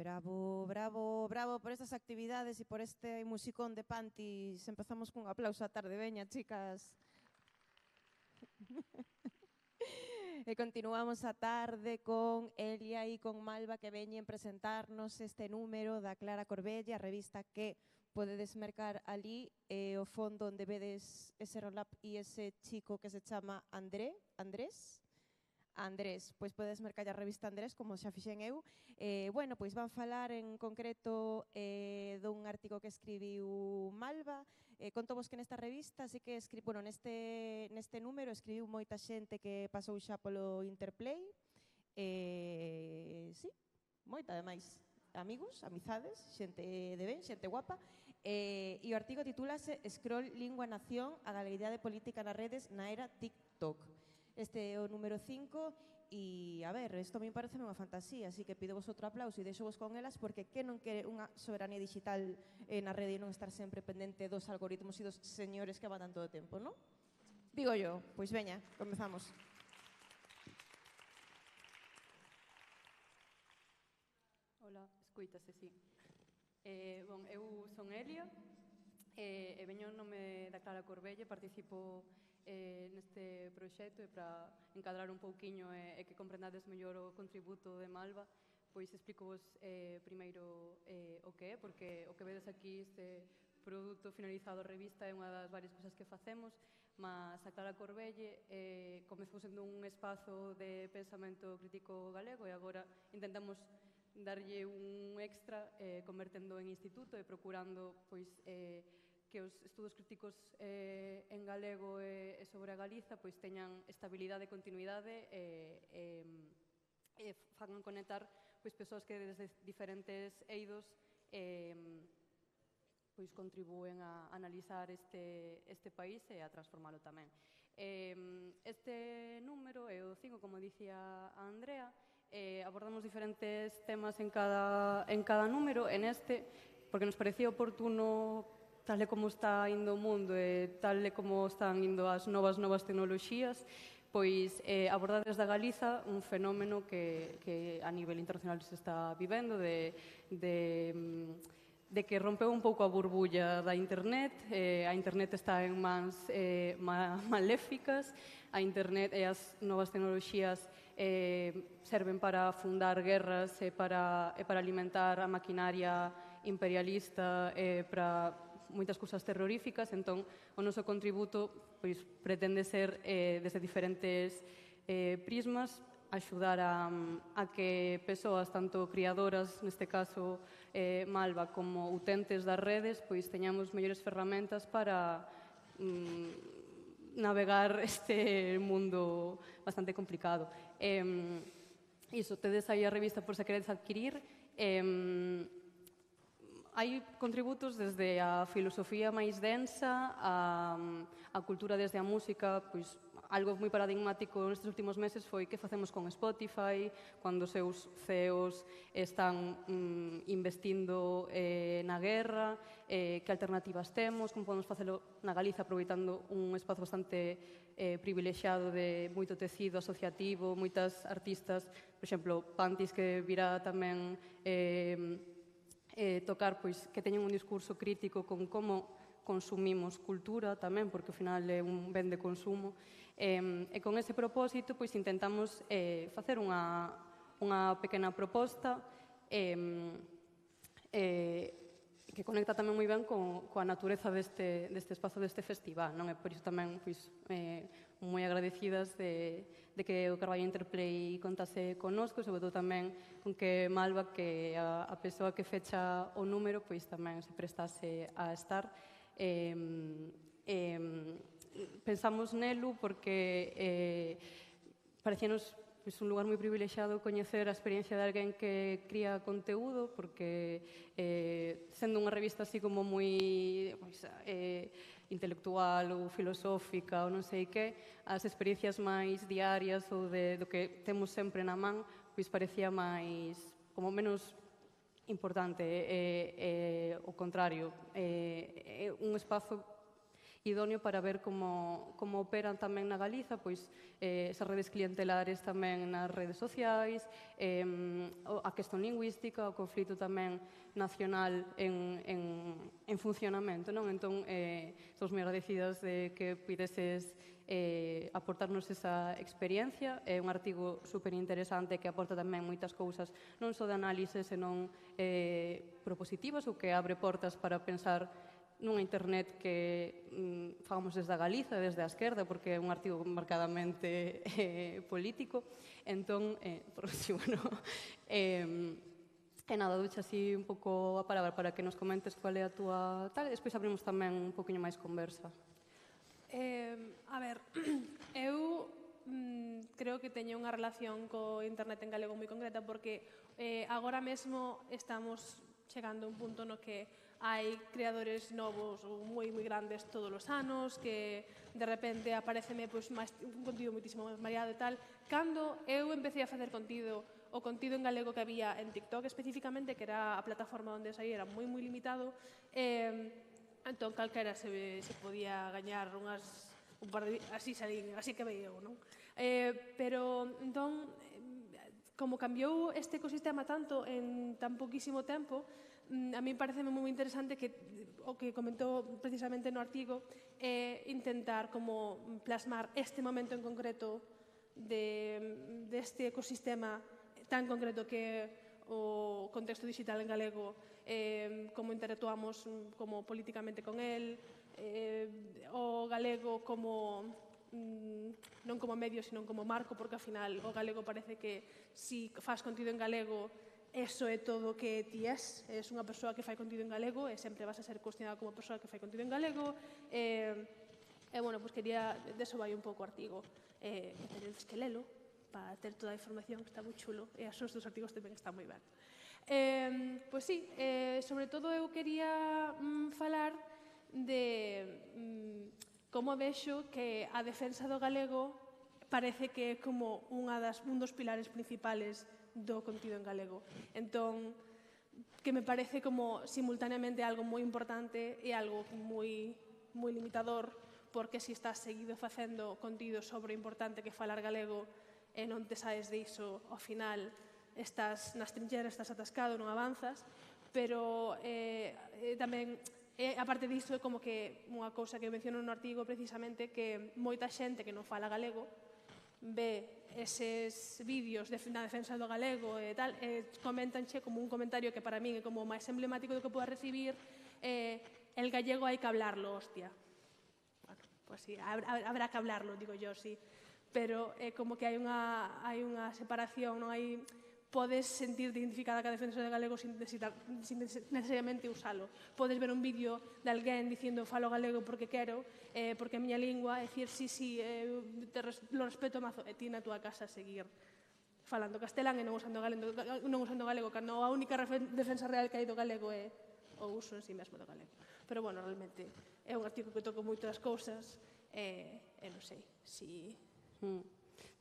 Bravo, bravo, bravo por estas actividades e por este musicón de panties. Empezamos cun aplauso á tarde, veña, chicas. E continuamos a tarde con Elia e con Malva que veñen presentarnos este número da Clara Corbella, a revista que podedes mercar ali, o fondo onde vedes ese roll-up e ese chico que se chama Andrés, pois podes mercar a revista Andrés, como xa fixen eu. Bueno, pois van falar en concreto dun artigo que escribiu Malva. Conto vos que nesta revista, así que bueno, neste número escribiu moita xente que pasou xa polo Interplay. Sí, moita, ademais, amigos, amizades, xente de ben, xente guapa. E o artigo titúlase Scroll, Lingua, Nación, a galeguidade política nas redes na era TikTok. Este é o número 5 e, a ver, isto a mí parece unha fantasía, así que pido vos outro aplauso e deixo vos con elas porque que non quere unha soberanía digital na rede e non estar sempre pendente dos algoritmos e dos señores que van todo o tempo, non? Digo yo, pois veña, comezamos. Hola, escuítase, sí. Bon, eu son Elia e veño en nome da Clara Corbella, participo neste proxecto e para encadrar un pouquiño e que comprendades mellor o contributo de Malva, pois explico-vos primeiro o que é, porque o que vedes aquí, este produto finalizado revista, é unha das varias cousas que facemos, mas a Clara Corbelle comezou sendo un espazo de pensamento crítico galego e agora intentamos darlle un extra convertendo en instituto e procurando pois que os estudos críticos en galego e sobre a Galiza pois teñan estabilidade e continuidade e fagan conectar pois persoas que desde diferentes eidos pois contribúen a analizar este país e a transformalo tamén. Este número é o 5, como dicía a Andrea, abordamos diferentes temas en cada número, en este, porque nos parecía oportuno, tal e como está indo o mundo e tal e como están indo as novas tecnoloxías, pois abordar desde a Galiza un fenómeno que a nivel internacional se está vivendo de que rompeu un pouco a burbulla da internet. A internet está en mans maléficas, a internet e as novas tecnoloxías serven para fundar guerras e para alimentar a maquinaria imperialista e para moitas cousas terroríficas. Entón, o noso contributo pois, pretende ser desde diferentes prismas axudar a que persoas, tanto criadoras, neste caso Malva, como utentes das redes, pois teñamos mellores ferramentas para navegar este mundo bastante complicado. Iso, tedes aí a revista por se queredes adquirir. Hai contributos desde a filosofía máis densa, a cultura desde a música, pois algo moi paradigmático nestes últimos meses foi que facemos con Spotify, cando os seus CEOs están investindo na guerra, que alternativas temos, como podemos facelo na Galiza aproveitando un espazo bastante privilexiado de moito tecido asociativo, moitas artistas, por exemplo, Pantis, que virá tamén tocar pois que teñen un discurso crítico con como consumimos cultura tamén, porque ao final é un ben de consumo, e con ese propósito pois intentamos facer unha pequena proposta que conecta tamén moi ben coa natureza deste espazo, deste festival, non? E por iso tamén pois moi agradecidas de que o Carballo Interplay contase connosco, sobre todo tamén con que Malva, que a persoa que fecha o número, pois tamén se prestase a estar. Pensamos nelo porque parecíanos un lugar moi privilexiado coñecer a experiencia de alguén que cría conteúdo, porque sendo unha revista así como moi intelectual ou filosófica ou non sei que, as experiencias máis diarias ou do que temos sempre na man, pois parecía máis, como menos importante, o contrario. É un espazo idóneo para ver como operan tamén na Galiza, pois esas redes clientelares tamén nas redes sociais, a questão lingüística, o conflito tamén nacional en funcionamento, non? Entón, estamos moi agradecidas de que pideses aportarnos esa experiencia. É un artigo superinteresante que aporta tamén moitas cousas, non só de análise, senón propositivas, ou que abre portas para pensar nunha internet que fagamos desde a Galiza, desde a esquerda, porque é un artigo marcadamente político. Entón, bueno, e nada, ducha así un pouco a palabra para que nos comentes cual é a túa tal, e despois abrimos tamén un poquinho máis conversa. A ver, eu creo que teño unha relación co internet en galego moi concreta porque agora mesmo estamos chegando a un punto no que hai creadores novos ou moi grandes todos os anos que de repente apareceme un contido moitísimo máis variado e tal. Cando eu empecé a facer contido, o contido en galego que había en TikTok especificamente, que era a plataforma onde saía, era moi limitado, entón calquera se podía gañar un par de... así que veía eu, non? Pero, entón, como cambiou este ecosistema tanto en tan poquísimo tempo, a mí parece moi interesante que o que comentou precisamente no artigo é intentar como plasmar este momento en concreto deste ecosistema tan concreto que é o contexto digital en galego, como interactuamos como políticamente con el, o galego como non como medio, sino como marco, porque ao final o galego parece que si faz contido en galego eso é todo o que ti és unha persoa que fai contido en galego e sempre vas a ser cuestionada como persoa que fai contido en galego bueno, pues quería, deso vai un pouco o artigo que tenedes que lelo para ter toda a información, que está moi chulo e as dos artigos tamén están moi ben. Pois sí, sobre todo eu quería falar de como vexo que a defensa do galego parece que é como un dos pilares principales do contido en galego. Entón, que me parece como simultaneamente algo moi importante e algo moi limitador, porque se estás seguido facendo contido sobre o importante que falar galego e non te saes diso, ao final estás nas trincheras, estás atascado, non avanzas, pero tamén, aparte disso, é como que unha cousa que menciono no artigo precisamente que moita xente que non fala galego ve eses vídeos na defensa do galego e tal, comentanche como un comentario que para min é como o máis emblemático do que poda recibir, el gallego hai que hablarlo, hostia. Bueno, pues sí, habrá que hablarlo, digo yo, sí. Pero é como que hai unha separación, non hai... Podes sentirte identificada ca defensa do galego sin necesariamente usalo. Podes ver un vídeo de alguén dicindo falo galego porque quero, porque é a miña lingua, e dicir, sí, lo respeto mazo, e ti na túa casa seguir falando castelán e non usando galego, cando a única defensa real que hai do galego é o uso en sí mesmo do galego. Pero, bueno, realmente é un artigo que toco moitas cousas e non sei, si...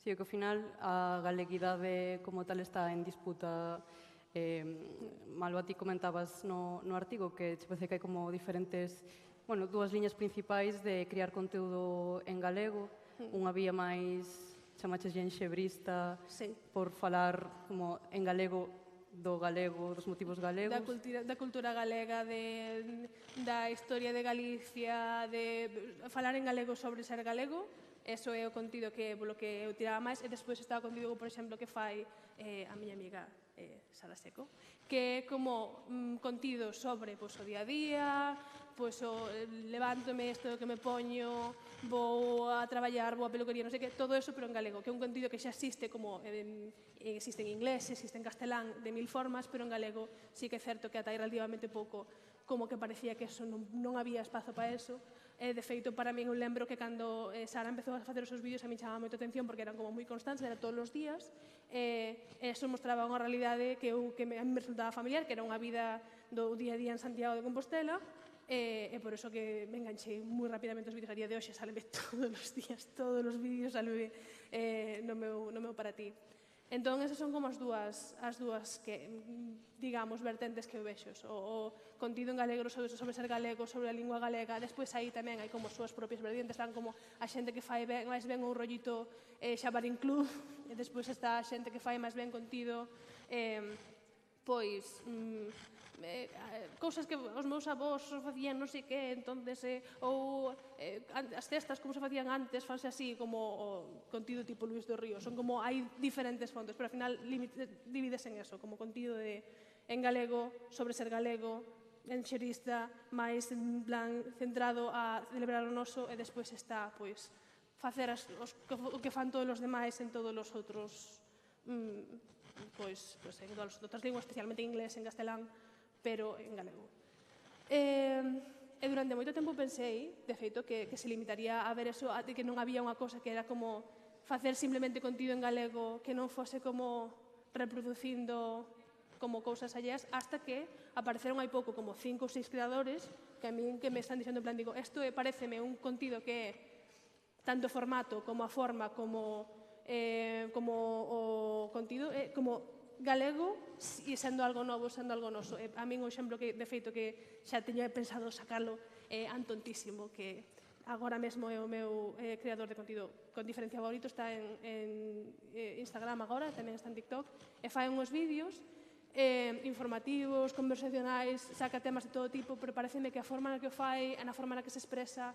Sí, que ao final a galeguidade como tal está en disputa. Malva, ti comentabas no artigo que che parece que hai como diferentes, bueno, dúas liñas principais de criar conteúdo en galego. Unha vía máis, chamaches enxebrista, por falar como en galego do galego, dos motivos galegos. Da cultura galega, da historia de Galicia, de falar en galego sobre ser galego. Eso é o contido polo que eu tiraba máis. E despois está o contido, por exemplo, que fai a miña amiga Sara Seco, que é como contido sobre o día a día, levántome, isto que me poño, vou a traballar, vou a peluquería, non sei que, todo eso, pero en galego, que é un contido que xa existe existe en inglés, existe en castelán de mil formas, pero en galego sí que é certo que ata relativamente pouco como que parecía que eso non había espazo para eso. De feito, para mí, eu lembro que cando Sara empezou a facer os seus vídeos a mí chamaba moita atención porque eran como moi constantes, era todos os días, e eso mostraba unha realidade que a mí me resultaba familiar, que era unha vida do día a día en Santiago de Compostela, e por eso que me enganchei moi rapidamente os vídeos a día de hoxe, salve todos os días, todos os vídeos, salve no meu para ti. Entón, esas son como as dúas que, digamos, vertentes que eu vexo. O contido en galego sobre ser galego, sobre a lingua galega. Despois aí tamén hai como as súas propias vertientes. Están como a xente que fai máis ben o rollito Xabarín Club, e despois está a xente que fai máis ben contido pois cousas que os meus avós facían non sei que, entonces ou as cestas como se facían antes fanse así, como o contido tipo Luis do Río, son como hai diferentes fontes, pero ao final divides en eso, como contido en galego, sobre ser galego, en xerista, máis en plan centrado a celebrar o noso, e despois está pois facer o que fan todos os demais en todos os outros pois en todas as outras linguas, especialmente en inglés, en castelán, pero en galego. E durante moito tempo pensei, de feito, que se limitaría a ver eso, de que non había unha cosa que era como facer simplemente contido en galego, que non fose como reproducindo como cousas alleas, hasta que apareceron hai pouco como 5 ou 6 creadores que a min que me están dixendo en plan, digo, isto pareceme un contido que é tanto formato como a forma como o contido, como galego e sendo algo novo, sendo algo noso. A min o exemplo que, de feito, que xa teña pensado sacarlo é Antontísimo, que agora mesmo é o meu creador de contido con diferencia favorito, está en Instagram agora, tamén está en TikTok, e fai uns vídeos informativos, conversacionais, saca temas de todo tipo, pero pareceme que a forma na que o fai, na forma na que se expresa,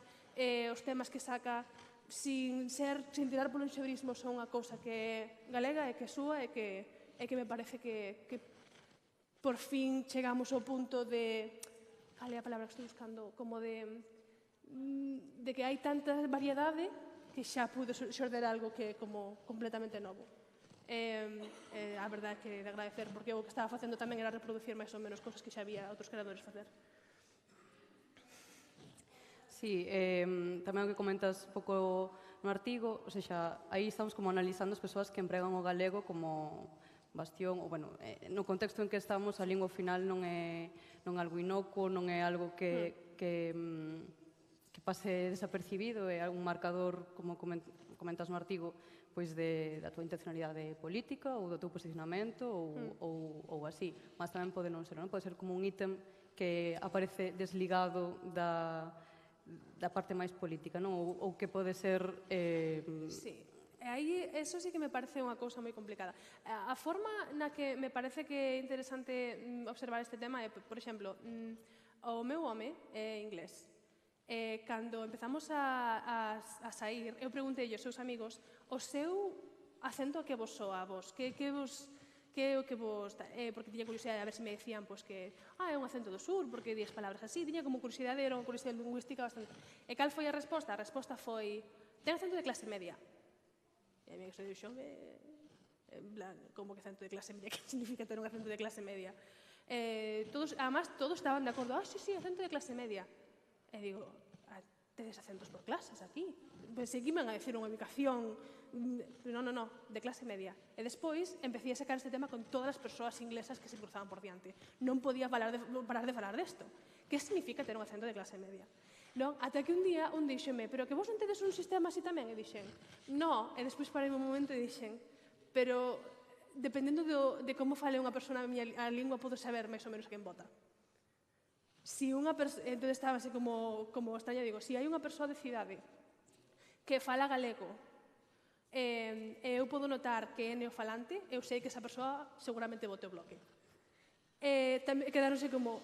os temas que saca, sin tirar polo enxebrismo, son unha cousa que é galega e que é súa e que me parece que por fin chegamos ao punto de, cal é a palabra que estou buscando, como de que hai tanta variedade que xa pude xorder algo que é como completamente novo. A verdade é que de agradecer, porque o que estaba facendo tamén era reproducir máis ou menos cosas que xa había outros creadores facer. Sí, tamén o que comentas un pouco no artigo, ou seja, aí estamos como analizando as persoas que empregan o galego como bastión, ou, bueno, no contexto en que estamos, a lingua ao final non é algo inocuo, non é algo que pase desapercibido, é algún marcador, como comentas no artigo, pois da tua intencionalidade política ou do teu posicionamento ou así. Mas tamén pode non ser, non? Pode ser como un ítem que aparece desligado da parte máis política, non? Ou que pode ser... Sí. E aí, eso sí que me parece unha cousa moi complicada. A forma na que me parece que é interesante observar este tema é, por exemplo, o meu home é inglés. Cando empezamos a sair, eu preguntei aos seus amigos o seu acento que vos soa a vos, que é o que vos... porque tiña curiosidade a ver se me decían que é un acento do sur, porque di as palabras así, tiña como curiosidade, era unha curiosidade lingüística bastante... E cal foi a resposta? A resposta foi, ten acento de clase media. E a mí que dixo, en plan, como que acento de clase media? Que significa ter un acento de clase media? Además, todos estaban de acordo, sí, acento de clase media. E digo, tedes acentos por clases aquí? Pensei que iban a decir unha ubicación, no, de clase media. E despois empecé a sacar este tema con todas as persoas inglesas que se cruzaban por diante. Non podía parar de falar desto. Que significa ter un acento de clase media? Non? Ata que un día un díxeme, pero que vos non tedes un sistema así tamén? E dixen, no, e despois parei un momento e dixen, pero dependendo de como fale unha persona a lingua, podo saber máis ou menos quen vota. Entón estaba así como extraña, digo, se hai unha persoa de cidade que fala galego e eu podo notar que é neofalante, eu sei que esa persoa seguramente vote o Bloque. Quedaronse como,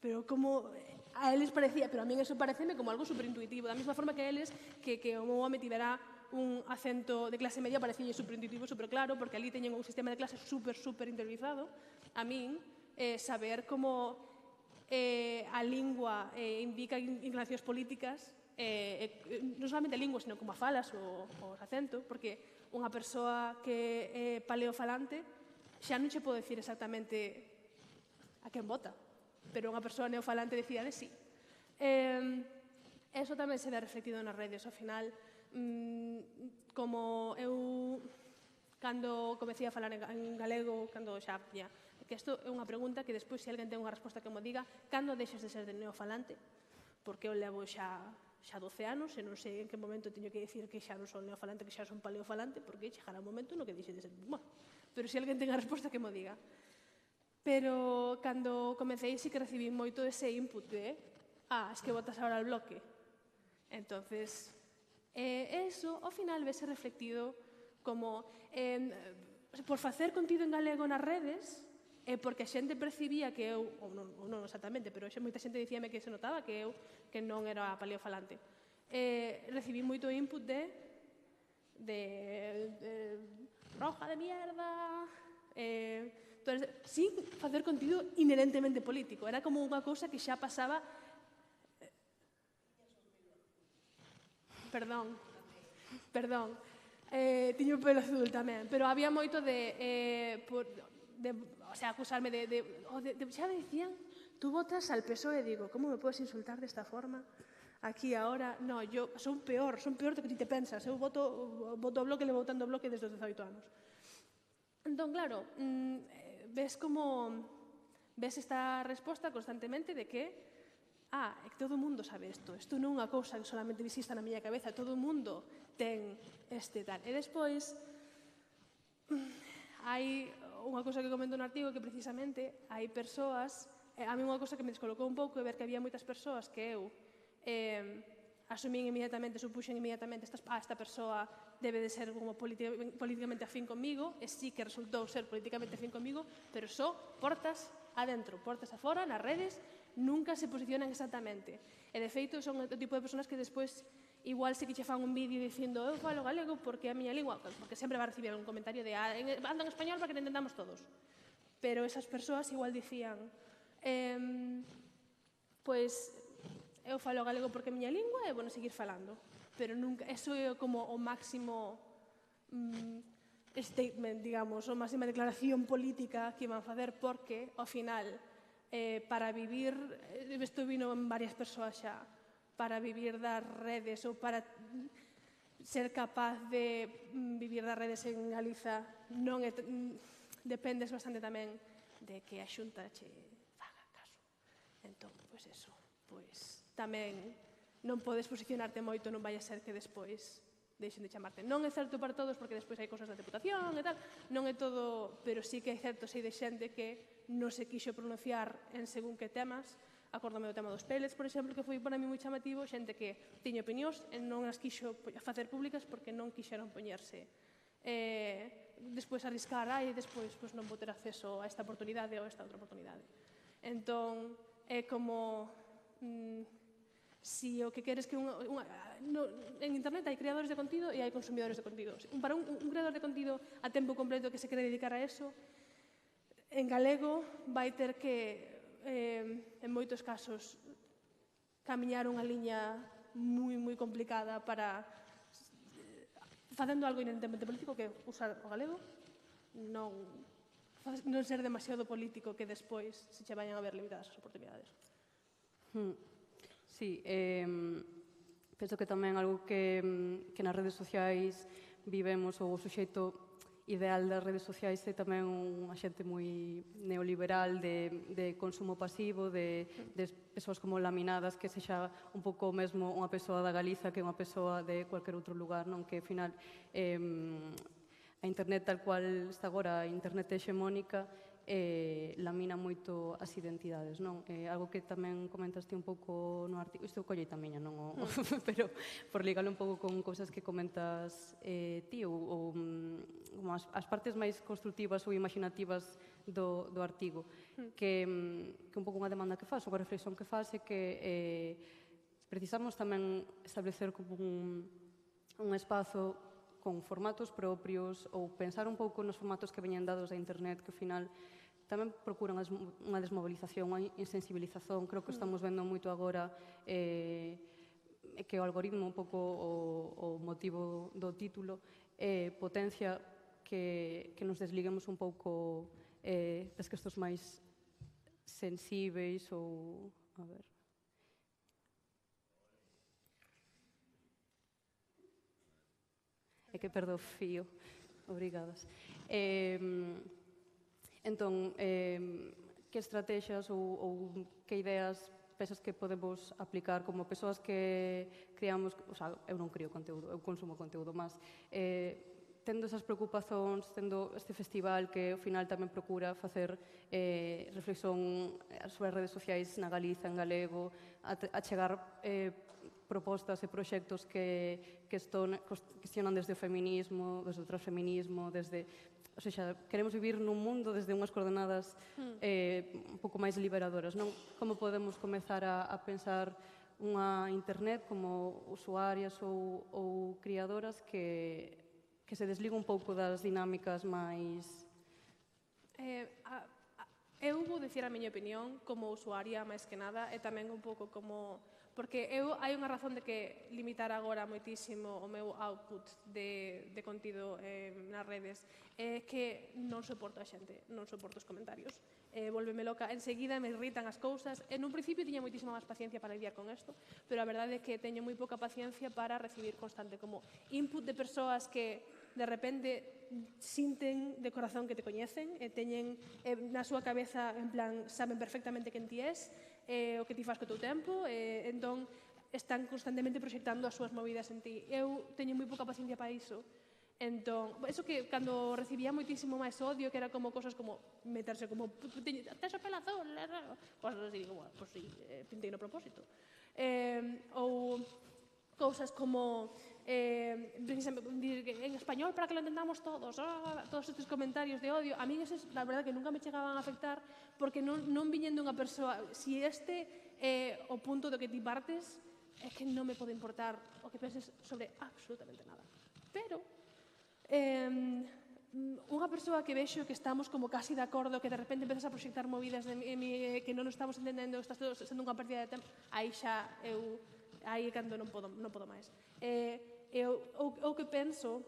pero como... A eles parecía, pero a min eso pareceme como algo superintuitivo, da mesma forma que a eles que o meu home tivera un acento de clase media parecía superintuitivo, superclaro, porque ali teñen un sistema de clase super interiorizado. A min, saber como a lingua indica inclinacións políticas, non solamente a lingua, sino como a falas ou os acentos, porque unha persoa que é paleofalante xa non che pode decir exactamente a quen vota, pero unha persoa neofalante decía de sí. Eso tamén se ve reflectido nas redes. Ao final, como eu, cando comecei a falar en galego, cando xa tiña, que isto é unha pregunta que despois, se alguén ten unha resposta que mo diga, cando deixas de ser de neofalante? Porque eu levo xa xa 12 anos, e non sei en que momento teño que dicir que xa non son neofalante, que xa son paleofalante, porque chegará un momento no que dixe de ser, bueno, pero se alguén ten a resposta que mo diga. Pero cando comecei sí que recibí moito ese input de es que botas ahora al bloque. Entonces, eso ao final vese reflectido como por facer contido en galego nas redes, porque a xente percibía que eu, ou non exactamente, pero moita xente dicíame que se notaba que eu que non era paleofalante. Recibí moito input de roja de mierda, sin facer contido inherentemente político. Era como unha cousa que xa pasaba... Perdón. Tiño pelo azul tamén, pero había moito acusarme xa me dicían, tú votas al PSOE, e digo, como me podes insultar desta forma? Aquí, ahora, no, yo son peor do que ti te pensas, eu voto o bloque, levo votando o bloque desde os 18 anos. Entón, claro, ves esta resposta constantemente de que é que todo o mundo sabe isto non é unha cousa que solamente exista na miña cabeza, todo o mundo ten este tal. E despois, hai unha cousa que comento no artigo que precisamente hai persoas, a mí unha cousa que me descolocou un pouco é ver que había moitas persoas que eu asumín inmediatamente, supuxen inmediatamente esta persoa debe de ser como políticamente afín comigo, e sí que resultou ser políticamente afín comigo, pero só portas adentro, portas afora, nas redes, nunca se posicionan exactamente. E de feito son o tipo de personas que despois igual se que che fan un vídeo dicindo eu falo galego porque é a miña lingua, porque sempre va a recibir algún comentario de ando en español para que te entendamos todos. Pero esas persoas igual dicían pois eu falo galego porque é a miña lingua e vou seguir falando. Pero nunca, eso é como o máximo statement, digamos, a máxima declaración política que iban facer, porque ao final para vivir, isto vino en varias persoas xa, para vivir das redes ou para ser capaz de vivir das redes en Galiza dependes bastante tamén de que a Xunta che faga caso. Entón, pois eso, pois tamén non podes posicionarte moito, non vai a ser que despois deixen de chamarte. Non é certo para todos, porque despois hai cosas da Deputación e tal, non é todo, pero sí que é certo, sei de xente que non se quixo pronunciar en según que temas. Acórdame do tema dos pellets, por exemplo, que foi para mí moi chamativo, xente que tiña opinións e non as quixo facer públicas porque non quixeron poñerse. Despois arriscar, despois non vou ter acceso a esta oportunidade ou a esta outra oportunidade. Entón, é como... Si o que queres que en internet hai creadores de contido e hai consumidores de contido. Para un creador de contido a tempo completo que se quere dedicar a eso, en galego vai ter que, en moitos casos, camiñar unha liña moi complicada para facendo algo inherentemente político, que usar o galego, non ser demasiado político que despois se che vayan a ver limitadas as oportunidades. Sí, penso que tamén algo que nas redes sociais vivemos, ou o suxeito ideal das redes sociais é tamén unha xente moi neoliberal de consumo pasivo, de persoas como laminadas, que sexa un pouco mesmo unha persoa da Galiza que unha persoa de cualquier outro lugar, non? Que, ao final, a internet tal cual está agora, a internet hexemónica, lamina moito as identidades, non? Algo que tamén comentaste un pouco no artigo, isto collei tamén, non? Pero por ligalo un pouco con cousas que comentas ti, ou as partes máis constructivas ou imaginativas do artigo, que un pouco unha demanda que faz, unha reflexión que faz, é que precisamos tamén establecer como un espazo con formatos propios, ou pensar un pouco nos formatos que veñen dados da internet, que ao final tamén procuran unha desmobilización, unha insensibilización. Creo que estamos vendo moito agora que o algoritmo, un pouco o motivo do título, potencia que nos desliguemos un pouco das cuestións máis sensíveis ou... A ver... É que perdo o fío. Obrigadas. Entón, que estrategias ou que ideas pensas que podemos aplicar como persoas que criamos, o sea, eu non crio conteúdo, eu consumo conteúdo, mas tendo esas preocupacións, tendo este festival que ao final tamén procura facer reflexión sobre as redes sociais na Galiza, en galego, a chegar propostas e proxectos que cuestionan desde o feminismo, desde o transfeminismo, desde... O sea, queremos vivir nun mundo desde unhas coordenadas un pouco máis liberadoras, non? Como podemos comezar a pensar unha internet como usuarias ou criadoras que se desliga un pouco das dinámicas máis... Eu vou dicir a miña opinión como usuaria, máis que nada, e tamén un pouco como... Porque hai unha razón de que limitar agora moitísimo o meu output de contido nas redes é que non soporto a xente, non soporto os comentarios. Volveme loca, enseguida me irritan as cousas. En un principio tiña moitísima máis paciencia para lidiar con isto, pero a verdade é que teño moi pouca paciencia para recibir constante como input de persoas que de repente sinten de corazón que te coñecen e teñen na súa cabeza, en plan, saben perfectamente quen ti és, o que ti faz co teu tempo, entón están constantemente proxectando as súas movidas en ti. Eu teño moi pouca paciencia para iso. Entón, eso que cando recibía moitísimo máis odio, que era como cosas como meterse como tes o pelo azul, cosas así, digo, bueno, pues sí, pintei no propósito. Ou cousas como en español para que lo entendamos todos, todos estes comentarios de odio, a mí eses, la verdad, que nunca me chegaban a afectar, porque non viñendo unha persoa, si este é o punto do que ti partes, é que non me pode importar o que penses sobre absolutamente nada. Pero unha persoa que vexo que estamos como casi de acordo, que de repente empezas a proxectar movidas que non estamos entendendo, estás todo sendo unha partida de tempo, aí xa eu, aí cando non podo máis. O que penso,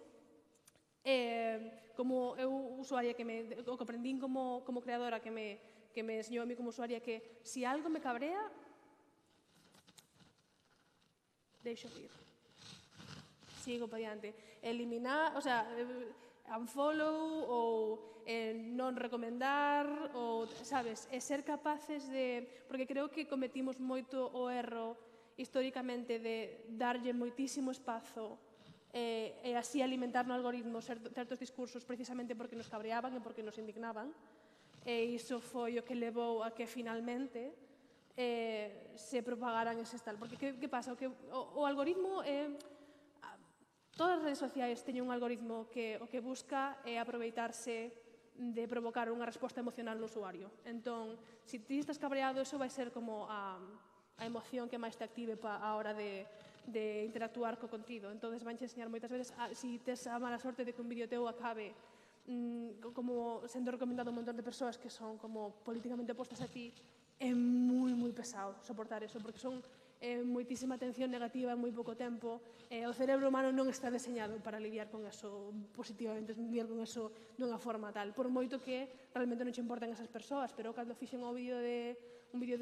como eu usuaria, o que aprendín como creadora, que me enseñou a mí como usuaria, que si algo me cabrea, deixo ir. Sigo para diante. Eliminar, o sea, unfollow ou non recomendar, ou, sabes, ser capaces de... Porque creo que cometimos moito o erro históricamente de darlle moitísimo espazo e así alimentar no algoritmo certos discursos precisamente porque nos cabreaban e porque nos indignaban, e iso foi o que levou a que finalmente se propagaran eses tal. Porque que pasa? O algoritmo todas as redes sociais teñen un algoritmo que o que busca é aproveitarse de provocar unha resposta emocional no usuario. Entón, se ti estás cabreado, eso vai ser como a emoción que máis te active a hora de interactuar co contido. Entón, vanche enseñar moitas veces, se tes a mala sorte de que un vídeo teu acabe como sendo recomendado a un montón de persoas que son como políticamente opostas a ti, é moi, moi pesado soportar eso, porque son moitísima atención negativa en moi pouco tempo. O cerebro humano non está deseñado para lidiar con eso positivamente, lidiar con eso dunha forma tal, por moito que realmente non che importan esas persoas. Pero cando fixen un vídeo de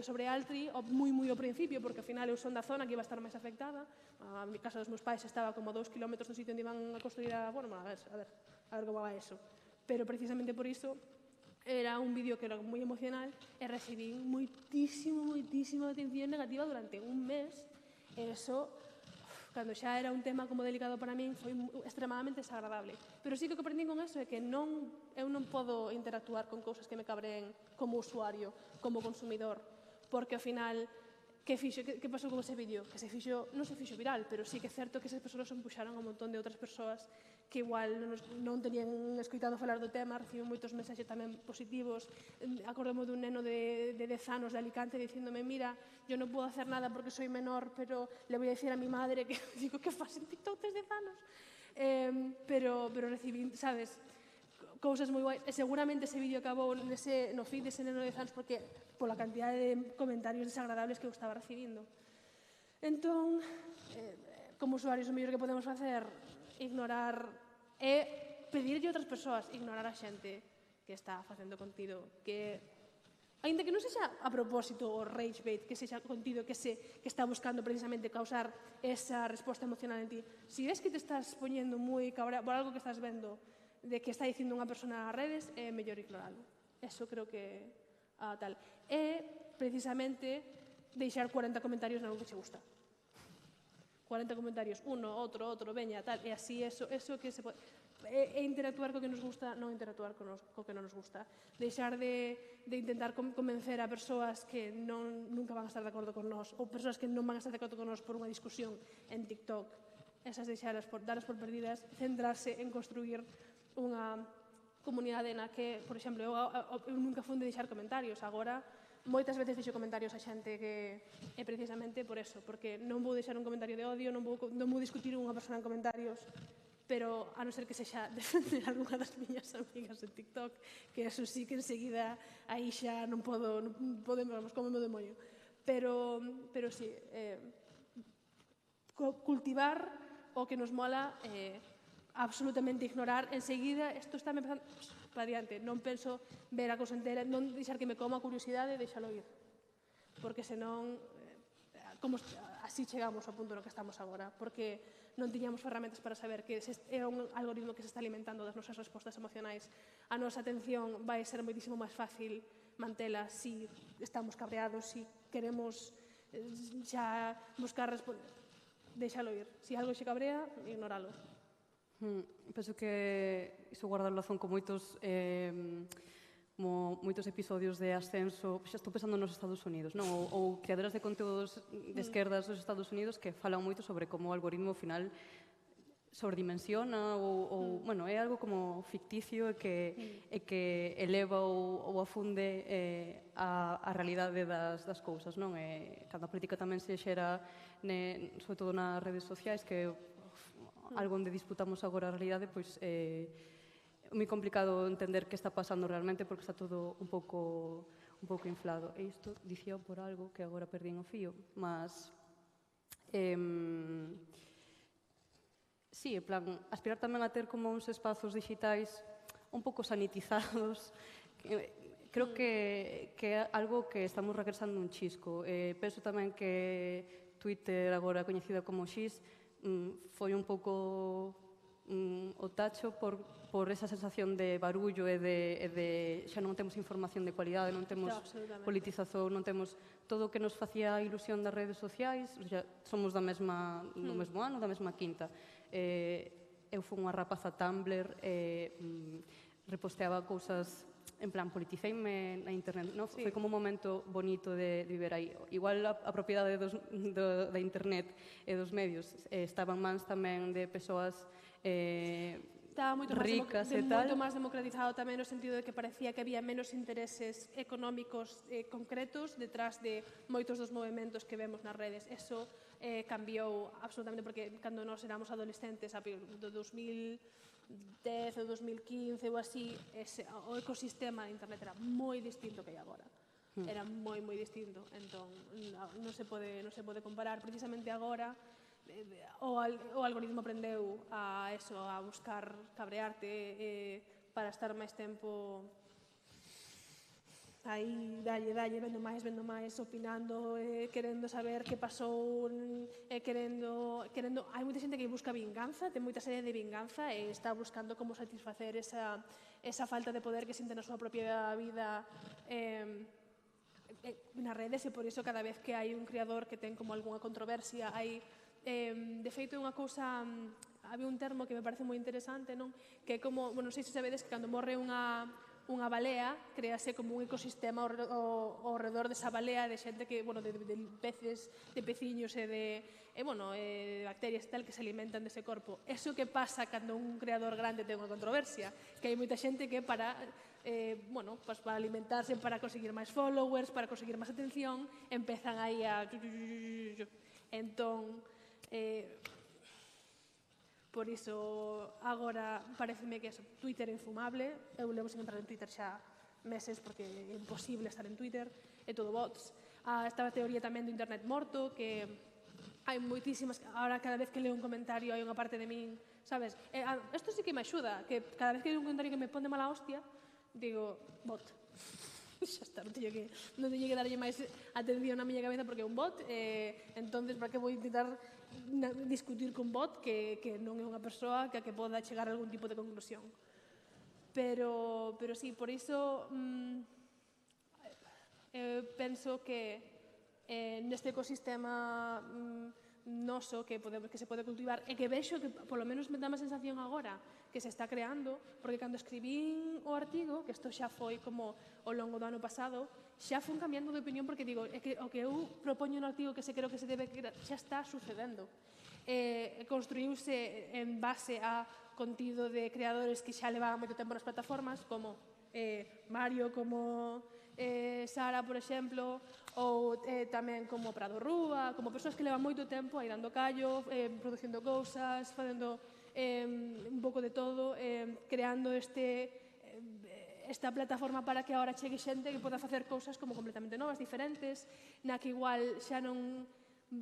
sobre Altri, moi ao principio, porque ao final eu son da zona que iba a estar máis afectada. A mi casa dos meus pais estaba como a 2 kilómetros do sitio onde iban a construir a ver como va eso. Pero precisamente por iso era un vídeo que era moi emocional e recibí moitísima atención negativa durante un mes. E eso, cando xa era un tema como delicado para min, foi extremadamente desagradable. Pero sí que o que aprendí con eso é que eu non podo interactuar con cousas que me cabreen como usuario, como consumidor, porque ao final, que pasou con ese vídeo? Que non se fixo viral, pero sí que é certo que esas persoas empuxaron a un montón de outras persoas que igual non tenían escoitado falar do tema, reciben moitos mensaxes tamén positivos. Acordome dun neno de 10 anos de Alicante dicíndome, mira, yo non puedo hacer nada porque soy menor, pero le voy a decir a mi madre que... Digo, que faz en TikTok tes 10 anos? Pero recibí, sabes, cousas moi guai. E seguramente ese vídeo acabou no feed dese neno de 10 anos porque pola cantidad de comentarios desagradables que eu estaba recibindo. Entón, como usuarios, o mellor que podemos facer ignorar e pedirlle a outras persoas, ignorar a xente que está facendo contido que, aínda que non sexa a propósito o rage bait, que sexa contido que está buscando precisamente causar esa resposta emocional en ti, si ves que te estás poñendo moi cabra por algo que estás vendo de que está dicindo unha persona nas redes, é mellor ignorarlo. Eso creo que tal. E precisamente deixar 40 comentarios nalgo que che gusta. 40 comentarios, uno, outro, veña, tal, e así, eso que se pode... E interactuar co que nos gusta, non interactuar co que non nos gusta. Deixar de intentar convencer a persoas que nunca van a estar de acordo con nós, ou persoas que non van a estar de acordo con nós por unha discusión en TikTok. Esas deixaras, darlas por perdidas, centrarse en construir unha comunidade na que, por exemplo, eu nunca fui de deixar comentarios. Agora, moitas veces deixo comentarios a xente que é precisamente por eso, porque non vou deixar un comentario de odio, non vou discutir unha persona en comentarios, pero a non ser que sexa defender algunha das miñas amigas en TikTok, que eso sí que enseguida aí xa non podemos, vamos, como o demonio. Pero sí, cultivar o que nos mola, absolutamente ignorar, enseguida, isto está me pasando para diante, non penso ver a cousa entera, non deixar que me coma a curiosidade, deixalo ir, porque senón, así chegamos ao punto no que estamos agora, porque non tiñamos ferramentas para saber que é un algoritmo que se está alimentando das nosas respostas emocionais. A nosa atención vai ser moitísimo máis fácil mantela se estamos cabreados, se queremos xa buscar deixalo ir. Se algo xe cabrea, ignoralo. Penso que iso guarda relación con moitos episodios de ascenso, xa estou pensando nos Estados Unidos, non? Ou creadoras de conteúdos de esquerdas dos Estados Unidos que falan moito sobre como o algoritmo final sobredimensiona ou bueno, é algo como ficticio e que eleva ou afunde a realidade das cousas, non? Cando a política tamén se xera, sobre todo nas redes sociais, que algo onde disputamos agora a realidade, pois é moi complicado entender que está pasando realmente porque está todo un pouco inflado. E isto dicía por algo que agora perdín o fío, mas sí, en plan, aspirar tamén a ter como uns espazos digitais un pouco sanitizados. Creo que é algo que estamos regresando un chisco. Penso tamén que Twitter, agora coñecida como X, foi un pouco o tacho por esa sensación de barullo e de xa non temos información de cualidade, non temos politización, non temos todo o que nos facía a ilusión das redes sociais, xa somos do mesmo ano, da mesma quinta. Eu fui unha rapaza Tumblr, reposteaba cousas en plan, politiceime na internet, non? Foi como un momento bonito de viver aí. Igual a propiedade da internet e dos medios estaban mans tamén de persoas ricas e tal. Moito máis democratizado tamén no sentido de que parecía que había menos intereses económicos concretos detrás de moitos dos movimentos que vemos nas redes. Eso cambiou absolutamente, porque cando nós éramos adolescentes, do 2010 ou 2015 ou así, o ecosistema de internet era moi distinto que hai agora. Era moi distinto. Entón, non se pode comparar. Precisamente agora, o algoritmo aprendeu a buscar cabrearte para estar máis tempo aí, dalle, vendo máis, opinando, querendo saber que pasou, querendo... Hai moita xente que busca vinganza, ten moita serie de vinganza e está buscando como satisfacer esa falta de poder que sente na súa propia vida nas redes, e por iso cada vez que hai un creador que ten como algunha controversia, hai... De feito, é unha cousa... Había un termo que me parece moi interesante, non? Que é como... Non sei se sabedes que cando morre unha balea, créase como un ecosistema ao redor desa balea de xente que, bueno, de peces, de peciños e de bacterias e tal que se alimentan dese corpo. Eso que pasa cando un creador grande ten unha controversia, que hai moita xente que para alimentarse, para conseguir máis followers, para conseguir máis atención, empezan aí a... Entón, por iso, agora pareceme que Twitter é infumable. Eu levo sen entrar en Twitter xa meses porque é imposible estar en Twitter, é todo bots. Esta teoría tamén do internet morto, que hai moitísimas... Ahora, cada vez que leo un comentario, hai unha parte de min, sabes? Isto sí que me axuda, que cada vez que leo un comentario que me pone mala hostia, digo, bot. Xa está, non teño que darlle máis atención na miña cabeza porque é un bot, entonces para que vou intentar discutir con bot que non é unha persoa que poda chegar a algún tipo de conclusión. Pero sí, por iso penso que neste ecosistema noso que se pode cultivar e que vexo que polo menos me dá má sensación agora que se está creando, porque cando escribín o artigo, que isto xa foi como ao longo do ano pasado, xa fun cambiando de opinión porque digo, é que o que eu propoño no artigo que se creo que se debe xa está sucedendo. Construíuse en base a contido de creadores que xa levaban moito tempo nas plataformas, como Mario, como Sara, por exemplo, ou tamén como Prado Rúa, como persoas que levan moito tempo aí dando callo, producindo cousas, facendo un pouco de todo, creando esta plataforma para que agora chegue xente que poda facer cousas como completamente novas, diferentes, na que igual xa non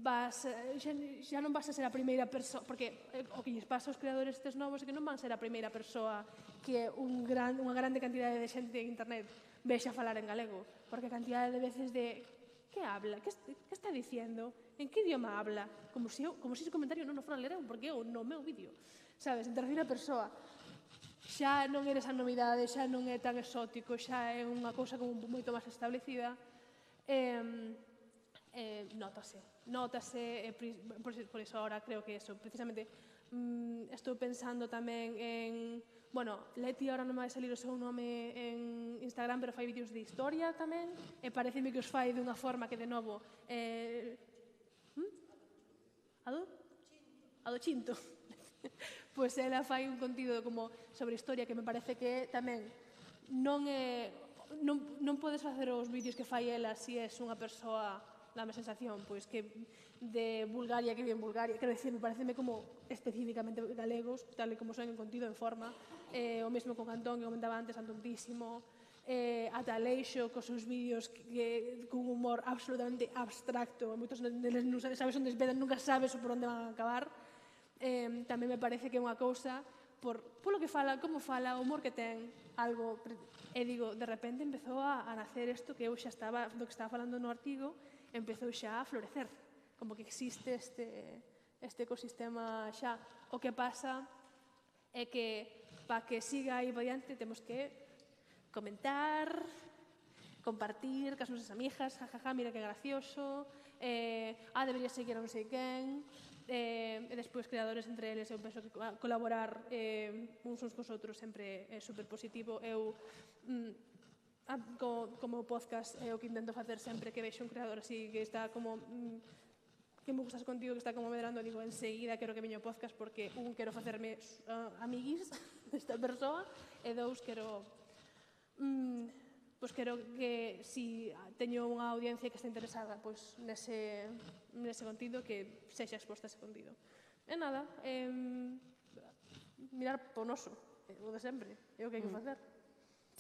vas a ser a primeira persoa, porque o que lles pasa aos creadores estes novos é que non van ser a primeira persoa que unha grande cantidade de xente en internet vexa falar en galego, porque a cantidade de veces de que habla, que está diciendo, en que idioma habla, como se ese comentario non o fora ler eu, porque eu no meu vídeo, sabes, en terceira persoa, xa non eres a novidade, xa non é tan exótico, xa é unha cousa como moito máis establecida, notase, por iso ahora creo que eso, precisamente, estou pensando tamén en, bueno, Leti ahora non vai salir o seu nome en Instagram, pero fai vídeos de historia tamén, e pareceme que os fai dunha forma que, de novo, a do Chinto. Pois ela fai un contido como sobre historia que me parece que tamén non podes facer os vídeos que fai ela se és unha persoa, dame sensación, pois que de Bulgaria, que vive en Bulgaria, quero dicir, me pareceme como especificamente galegos, tal e como son en contido, en forma, o mesmo con Antón, que comentaba antes, Antontísimo, ata Aleixo, cos seus vídeos con un humor absolutamente abstracto, moitos deles non sabes onde espedan, nunca sabes por onde van a acabar. Tamén me parece que é unha cousa polo que fala, como fala, o humor que ten, algo, e digo, de repente empezou a nacer isto que eu xa estaba, do que estaba falando no artigo, empezou xa a florecer, como que existe este ecosistema xa. O que pasa é que para que siga aí para diante temos que comentar, compartir cas nosas amigas, jajaja, mira que gracioso, debería seguir a non sei quen, e despois creadores entre eles, eu penso que colaborar uns cos outros sempre é super positivo. Eu como podcast é o que intento facer sempre que vexo un creador así que está como que me gustas contigo, que está como medrando, digo, enseguida quero que veño o podcast porque quero facerme amiguis desta persoa e dous, quero que si teño unha audiencia que está interesada nese contido, que sexa exposta a ese contido. E nada, mirar po noso, o de sempre, é o que hai que facer.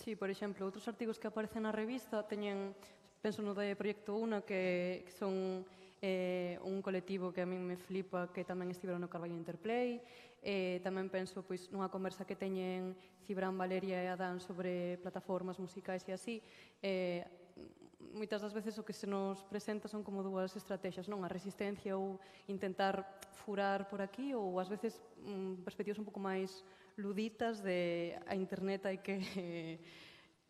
Sí, por exemplo, outros artigos que aparecen na revista teñen, penso no de Proyecto Una, que son un colectivo que a min me flipa, que tamén estiveron no Carballo Interplay. Tamén penso nunha conversa que teñen Cibran, Valeria e Adán sobre plataformas musicais e así. Moitas das veces o que se nos presenta son como dúas estrategias, non? A resistencia ou intentar furar por aquí, ou ás veces perspectivas un pouco máis luditas de a internet hai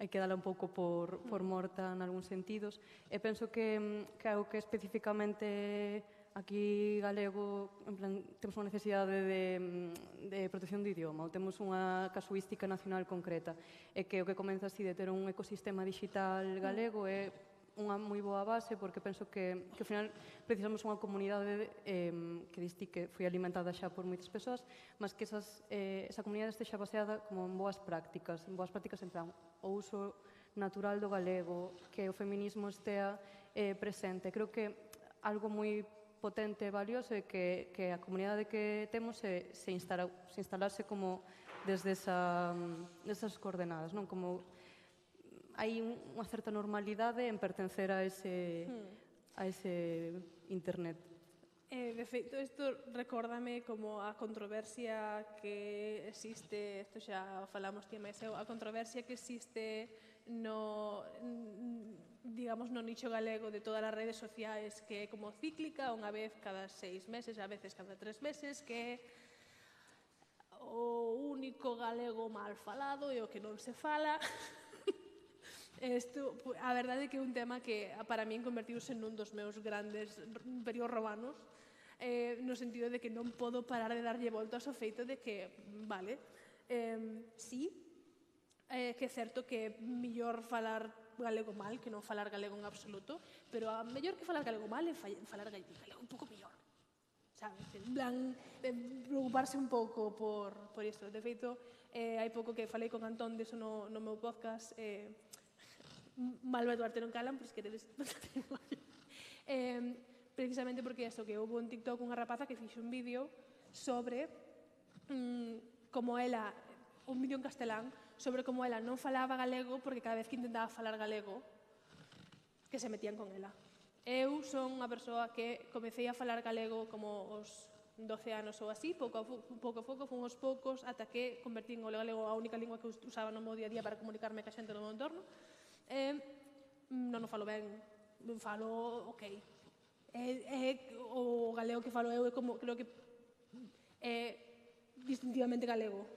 que dala un pouco por morta en algúns sentidos. E penso que algo que especificamente aquí galego, en plan, temos unha necesidade de protección do idioma, ou temos unha casuística nacional concreta, e que o que comeza así de ter un ecosistema digital galego é unha moi boa base, porque penso que ao final precisamos unha comunidade que diste que foi alimentada xa por moitas persoas, mas que esa comunidade estexa baseada como en boas prácticas en plan o uso natural do galego, que o feminismo estea presente. Creo que algo moi potente e valioso é que a comunidade que temos se instalase como desde esas coordenadas, non? Como hai unha certa normalidade en pertencer a ese internet. De feito, isto recórdame como a controversia que existe, isto xa falamos ti máis eu, a controversia que existe digamos, no nicho galego de todas as redes sociais, que é como cíclica, unha vez cada 6 meses, a veces cada 3 meses, que é o único galego mal falado e o que non se fala. A verdade é que é un tema que para min convertiuse nun dos meus grandes imperios romanos, no sentido de que non podo parar de darlle voltas ao feito de que, vale, sí, que é certo que é millor falar galego mal que non falar galego en absoluto, pero a mellor que falar galego mal é falar galego un pouco mellor, sabes? En plan, preocuparse un pouco por isto. De feito, hai pouco que falei con Antón deso no meu podcast, Malva e Duarte non calan, pois queredes precisamente porque isto, que houve un TikTok unha rapaza que fixe un vídeo sobre como ela, un vídeo en castelán, sobre como ela non falaba galego porque cada vez que intentaba falar galego que se metían con ela. Eu son unha persoa que comecei a falar galego como os 12 anos ou así, pouco a pouco, fun aos poucos, ata que convertín o galego a única lingua que usaba no meu día a día para comunicarme ca xente do meu entorno. Non o falo ben, non falo ok. O galego que falo eu é como, creo que é distintivamente galego.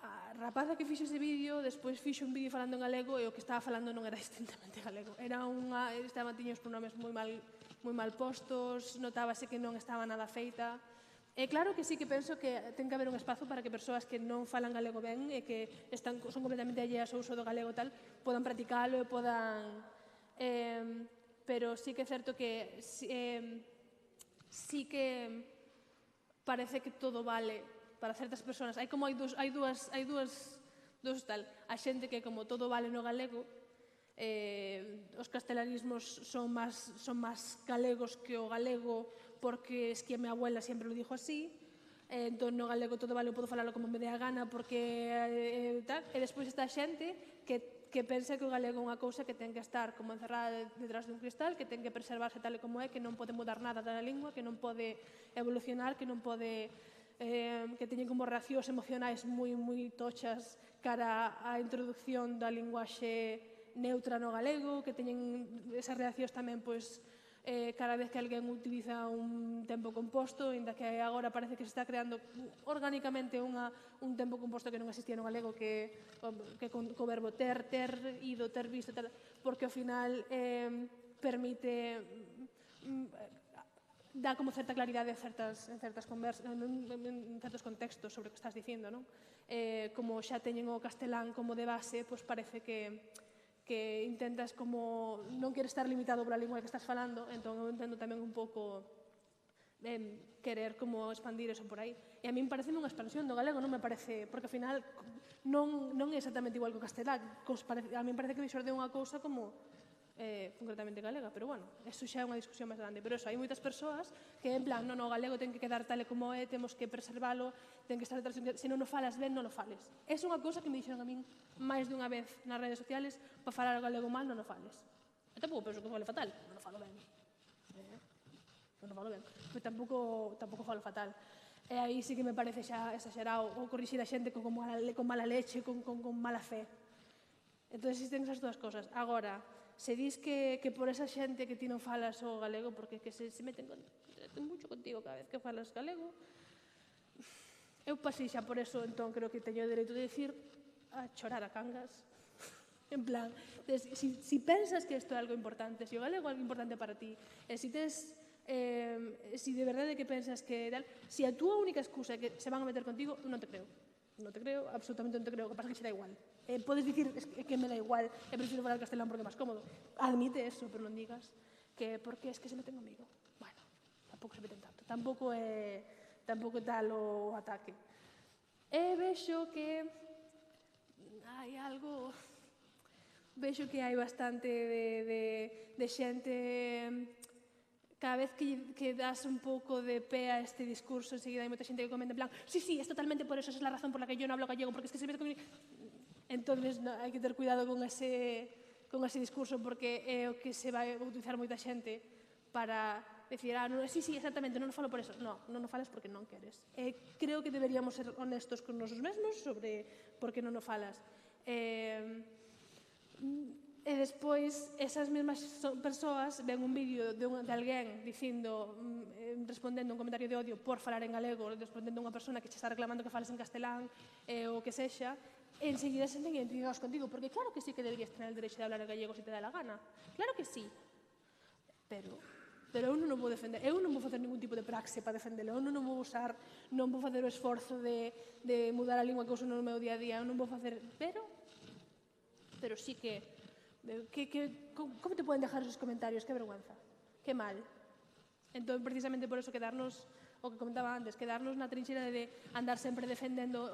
A rapaza que fixo ese vídeo, despois fixo un vídeo falando en galego e o que estaba falando non era distintamente galego. Tiña os pronomes moi mal postos, notábase que non estaba nada feita. É claro que sí que penso que ten que haber un espazo para que persoas que non falan galego ben e que son completamente alleas ao uso do galego tal, podan practicalo e podan... Pero sí que é certo que sí que parece que todo vale para certas persoas. Hai dúas tal. A xente que como todo vale no galego, os castelanismos son máis galegos que o galego porque es que a minha abuela sempre lo dijo así, entón no galego todo vale, eu podo falalo como me dé a gana porque tal, e despois está a xente que pensa que o galego é unha cousa que ten que estar como encerrada detrás dun cristal, que ten que preservarse tal e como é, que non pode mudar nada da lingua, que non pode evolucionar, que non pode que teñen como reaccións emocionais moi tochas cara á introducción da linguaxe neutra no galego, que teñen esas reaccións tamén, pois, cada vez que alguén utiliza un tempo composto, ainda que agora parece que se está creando orgánicamente un tempo composto que non existía no galego, que co verbo ter, ido, ter visto, tal, porque ao final permite dá como certa claridade en certas conversas, en certos contextos sobre o que estás dicindo, non? Como xa teñen o castelán como de base, pois parece que intentas como non queres estar limitado pola lingua que estás falando, entón eu entendo tamén un pouco querer como expandir eso por aí. E a min parece unha expansión do galego, non me parece, porque ao final non é exactamente igual que o castelán, a min parece que xorde unha cousa como concretamente galega, pero bueno, eso xa é unha discusión máis grande, pero eso, hai moitas persoas que en plan, non, o galego ten que quedar tal e como é, temos que preservalo, ten que estar detrás, se non o falas ben, non o fales. É unha cousa que me dixeron a min máis dunha vez nas redes sociales, para falar o galego mal non o fales. Eu tampouco penso que fale fatal, non o falo ben. Non o falo ben, pero tampouco falo fatal. E aí sí que me parece xa exagerado ou corrixir a xente con mala leche, con mala fe. Entón existen esas dúas cosas. Agora, se dis que por esa xente que ti non falas o galego, porque que se meten mucho contigo cada vez que falas galego, eu pasei xa por eso, entón creo que teño o dereito de decir a chorar a cangas. En plan, si pensas que isto é algo importante, se o galego é algo importante para ti, e si de verdade que pensas que tal, se a túa única excusa é que se van a meter contigo, non te creo. Non te creo, absolutamente non te creo, o que pasa é que xe da igual. Podes dicir que me da igual, e prefiro falar castelán porque é máis cómodo. Admite eso, pero non digas que porque es que se meten comigo. Bueno, tampouco se meten tanto. Tampouco é tal o ataque. E vexo que hai algo... Vexo que hai bastante de xente... Cada vez que das un pouco de pé a este discurso, enseguida hai moita xente que comenta en plan sí, es totalmente por eso, esa es la razón por la que yo no hablo gallego, porque es que se mete conmigo. Entonces, hai que ter cuidado con ese discurso, porque é o que se vai utilizar moita xente para decir, sí, exactamente, non o falo por eso. Non o falas porque non queres. Creo que deberíamos ser honestos con nosos mesmos sobre por que non o falas. E despois, esas mesmas persoas ven un vídeo de alguén dicindo, respondendo un comentario de odio por falar en galego, respondendo a unha persona que che está reclamando que fales en castelán ou que sexa, enseguida se senten identificados contigo, porque claro que sí que deberías tener el derecho de hablar en gallego se te dá la gana. Claro que sí. Pero eu non vou defender, eu non vou facer ningún tipo de praxe para defendelo, eu non vou usar, non vou facer o esforzo de mudar a lingua que uso no meu día a día, eu non vou facer, pero sí que como te poden dejar esos comentarios, que vergüenza, que mal. Entón, precisamente por eso quedarnos, o que comentaba antes, quedarnos na trinchera de andar sempre defendendo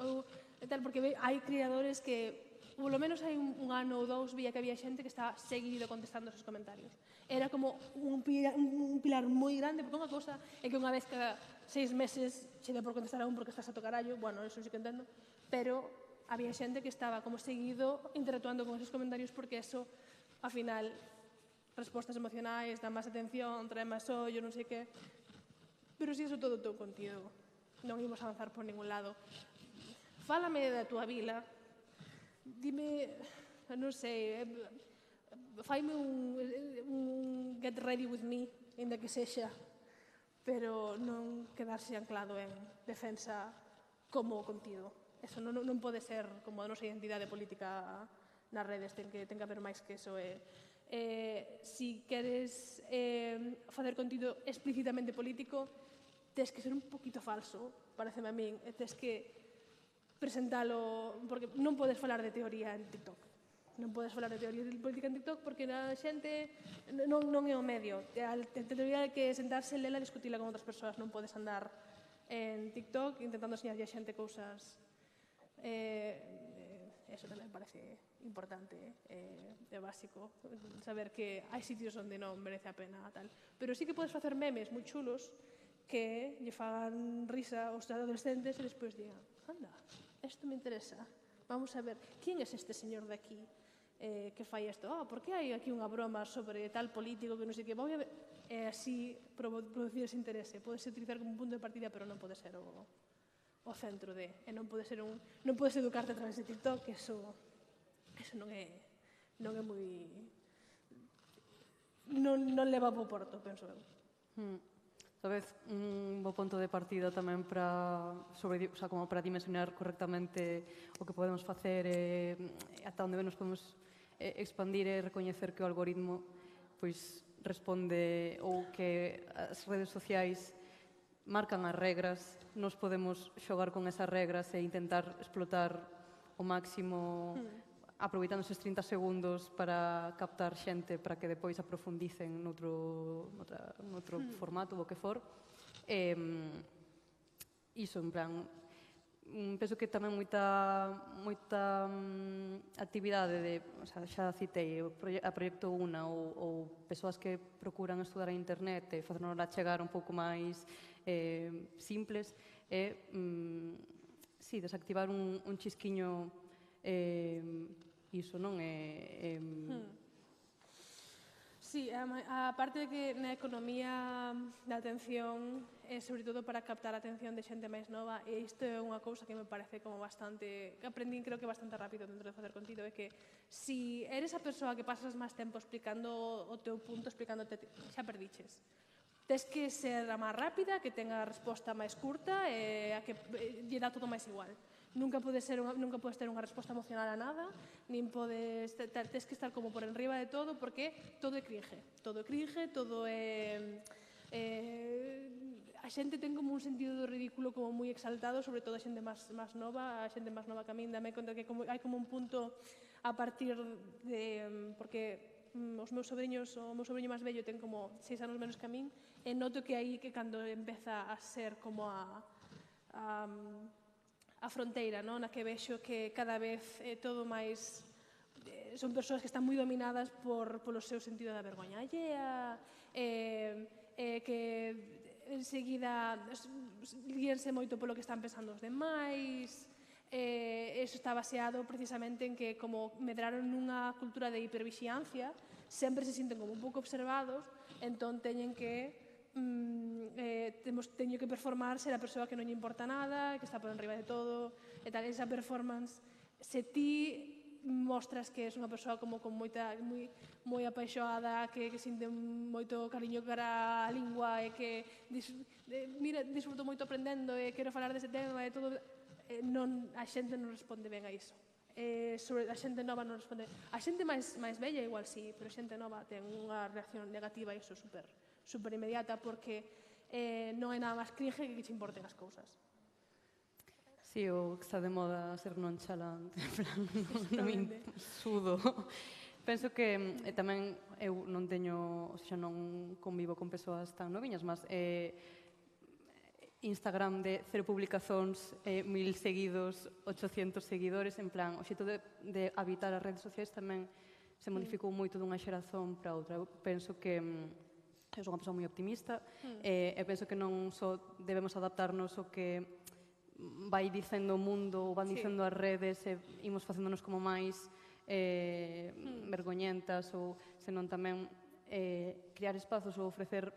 e tal, porque hai criadores que polo menos hai un ano ou dous vía que había xente que estaba seguido contestando esos comentarios. Era como un pilar moi grande, porque unha cousa é que unha vez cada 6 meses che dá por contestar a un porque estás a tocarallo, bueno, eso sí que entendo, pero había xente que estaba como seguido interactuando con esos comentarios porque eso, ao final, respostas emocionais, dá máis atención, trae máis ollo, non sei que. Pero si eso todo o teu contido, non imos avanzar por ningún lado. Fálame da túa vila, dime, non sei, faime un get ready with me, ainda que sexa, pero non quedarse anclado en defensa como contido. Eso non pode ser como a nosa identidade política nas redes, ten que haber máis que eso. Si queres facer contido explícitamente político, tes que ser un poquito falso, pareceme a min, e tes que presentalo, porque non podes falar de teoría en TikTok. Non podes falar de teoría de política en TikTok porque a xente non é o medio. A teoría é que sentarse, lela e discutila con outras persoas. Non podes andar en TikTok intentando enseñarlle a xente cousas. Eso tamén parece importante, é básico, saber que hai sitios onde non merece a pena tal. Pero sí que podes facer memes moi chulos que lle fagan risa aos adolescentes e despois digan, anda, isto me interesa, vamos a ver, quen é este señor de aquí que fai isto? Por que hai aquí unha broma sobre tal político que non sei que, vou a ver, e así producir ese interese. Pode ser utilizar como un punto de partida, pero non pode ser o centro de, e non podes educarte a través de TikTok, que eso non é moi, non leva bo porto, penso eu. Sabes, un bo punto de partida tamén para dimensionar correctamente o que podemos facer e ata onde nos podemos expandir e recoñecer que o algoritmo responde ou que as redes sociais marcan as regras, nos podemos xogar con esas regras e intentar explotar o máximo aproveitando esos 30 segundos para captar xente para que depois aprofundicen noutro formato, o que for. Iso, en plan, penso que tamén moita actividade de, xa citei, a Proyecto Una ou persoas que procuran estudar a internet e facernos chegar un pouco máis simples e desactivar un chisquiño iso, non? Sí, a parte de que na economía da atención é sobre todo para captar a atención de xente máis nova, e isto é unha cousa que me parece como bastante, que aprendín creo que bastante rápido dentro de facer contido, é que si eres a persoa que pasas máis tempo explicando o teu punto, explicándote, xa perdiches. Tes que ser a máis rápida, que tenga a resposta máis curta e a que lle dá todo máis igual. Nunca podes ter unha resposta emocional a nada, nin podes, tes que estar como por enriba de todo, porque todo é cringe, todo é... A xente ten como un sentido do ridículo como moi exaltado, sobre todo a xente máis nova, que a min dame conta que hai como un punto a partir de... porque os meus sobriños, o meu sobriño máis vello ten como 6 anos menos que a min, e noto que aí que cando empeza a ser como a fronteira, na que vexo que cada vez é todo máis... Son persoas que están moi dominadas polo seu sentido da vergoña allea, que enseguida guíanse moito polo que están pensando os demais. Eso está baseado precisamente en que, como medraron nunha cultura de hipervixiancia, sempre se sinten como un pouco observados, entón teñen que teño que performar ser a persoa que non lle importa nada, que está por enriba de todo, e tal, esa performance, se ti mostras que és unha persoa como con moita, moi apaixoada, que sinte moito cariño cara a lingua e que disfruto moito aprendendo e quero falar dese tema e todo, a xente non responde ben a iso. sobre a xente nova non responde. A xente máis bella igual sí, pero a xente nova ten unha reacción negativa e iso super inmediata porque non hai nada máis cringe que che importen as cousas. Sí, o que está de moda ser nonchalant, en plan, non me sudo. Penso que tamén eu non teño, ou seja, non convivo con persoas tan noviñas, mas Instagram de 0 publicacións, 1000 seguidos, 800 seguidores, en plan, o xeito de habitar as redes sociais tamén se modificou moito dunha xeración para outra. Eu penso que eu sou unha persoa moi optimista e penso que non só debemos adaptarnos ao que vai dicendo o mundo ou van dicendo as redes e imos facéndonos como máis vergoñentas ou senón tamén crear espazos ou ofrecer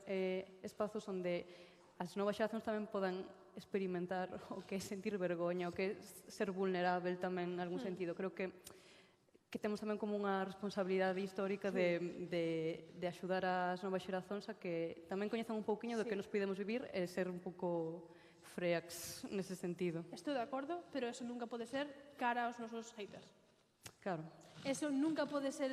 espazos onde as novas xeracións tamén podan experimentar o que é sentir vergoña, o que é ser vulnerável tamén en algún sentido. Creo que temos tamén como unha responsabilidade histórica de axudar as novas xeracións a que tamén coñezan un pouquiño do que nos podemos vivir e ser un pouco freaks nese sentido. Estou de acordo, pero eso nunca pode ser cara aos nosos haters. Claro. Eso nunca podes ser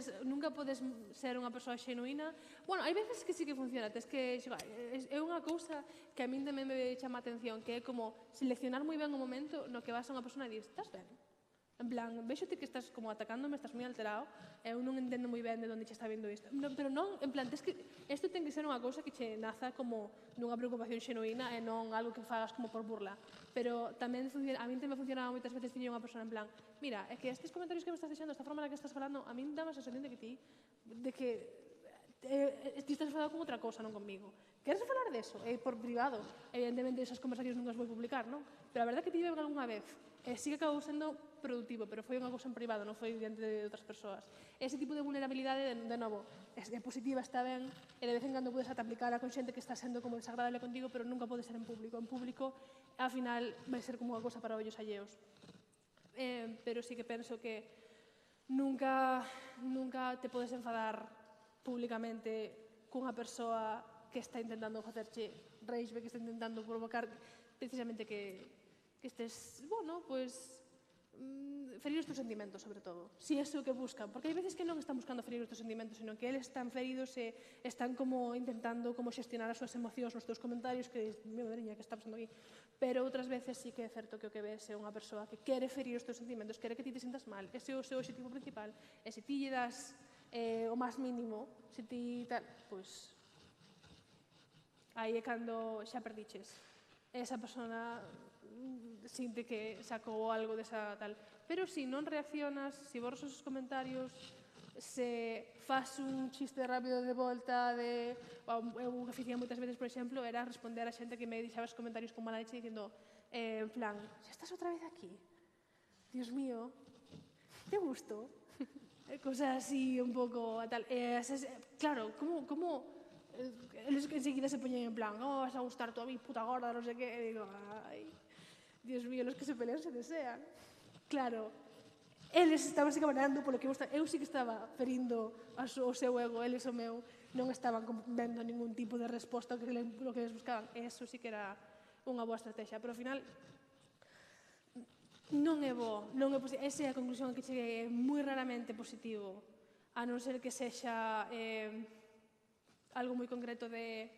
unha persoa xenuína. Bueno, hai veces que sí que funciona, tes que xogar. É unha cousa que a min tamén me chama a atención, que é como seleccionar moi ben o momento no que vas a unha persona e dis, estás ben? En plan, vexote que estás como atacándome, estás moi alterado, e eu non entendo moi ben de onde che está vindo isto. No, pero non, en plan, isto ten que ser unha cousa que che naza como nunha preocupación xenuína e non algo que fagas como por burla. Pero tamén a min tamén funcionaba moitas veces dicir unha persona en plan, mira, é que estes comentarios que me estás deixando, esta forma na que estás falando, a min dá a sensación de que ti estás falando con outra cousa, non comigo. Queres falar deso? Por privado. Evidentemente, esas conversacións nunca as vou publicar, non? Pero a verdade é que tive algunha vez. Sí que acabou sendo productivo, pero foi unha cousa en privado, non foi diante de outras persoas. Ese tipo de vulnerabilidade, de novo, é positiva, está ben, e de vez en cando podes ata aplicala con xente que está sendo como desagradable contigo, pero nunca pode ser en público. En público, ao final, vai ser como unha cousa para ollos alleos. Pero sí que penso que nunca te podes enfadar públicamente cunha persoa que está intentando facerche rage, que está intentando provocar precisamente que estés, bueno, pues ferir os teus sentimentos, sobre todo. Si é o que buscan, porque hai veces que non están buscando ferir os teus sentimentos, sino que eles están feridos e están como intentando como xestionar as súas emocións nos teus comentarios, que, mi madriña, que está pasando aquí. Pero outras veces sí que é certo que o que ves é unha persoa que quere ferir os teus sentimentos, quere que ti te sintas mal. Ese é o seu objetivo principal. E se ti lle das o máis mínimo, se ti tal, pois aí é cando xa perdiches. Esa persona sinte que sacou algo desa tal. Pero se non reaccionas, se borras os comentarios, se faz un chiste rápido de volta, eu o que facía moitas veces, por exemplo, era responder a xente que me deixaba os comentarios con mala leche dicindo, en plan, xa estás outra vez aquí? Dios mío, te gusto? Cosas así un pouco tal. Claro, como eles enseguida se poñen en plan, vas a gustar tú a mí, puta gorda, non sei que, e digo, ai, Dios mío, los que se pelean se desean. Claro, eles estaban se cabanando polo que eu sí que estaba ferindo o seu ego, eles o meu, non estaban vendo ningún tipo de resposta ao que eles buscaban. Eso sí que era unha boa estrategia, pero ao final non é bo, non é positivo. Esa é a conclusión que cheguei, é moi raramente positivo, a non ser que sexa algo moi concreto de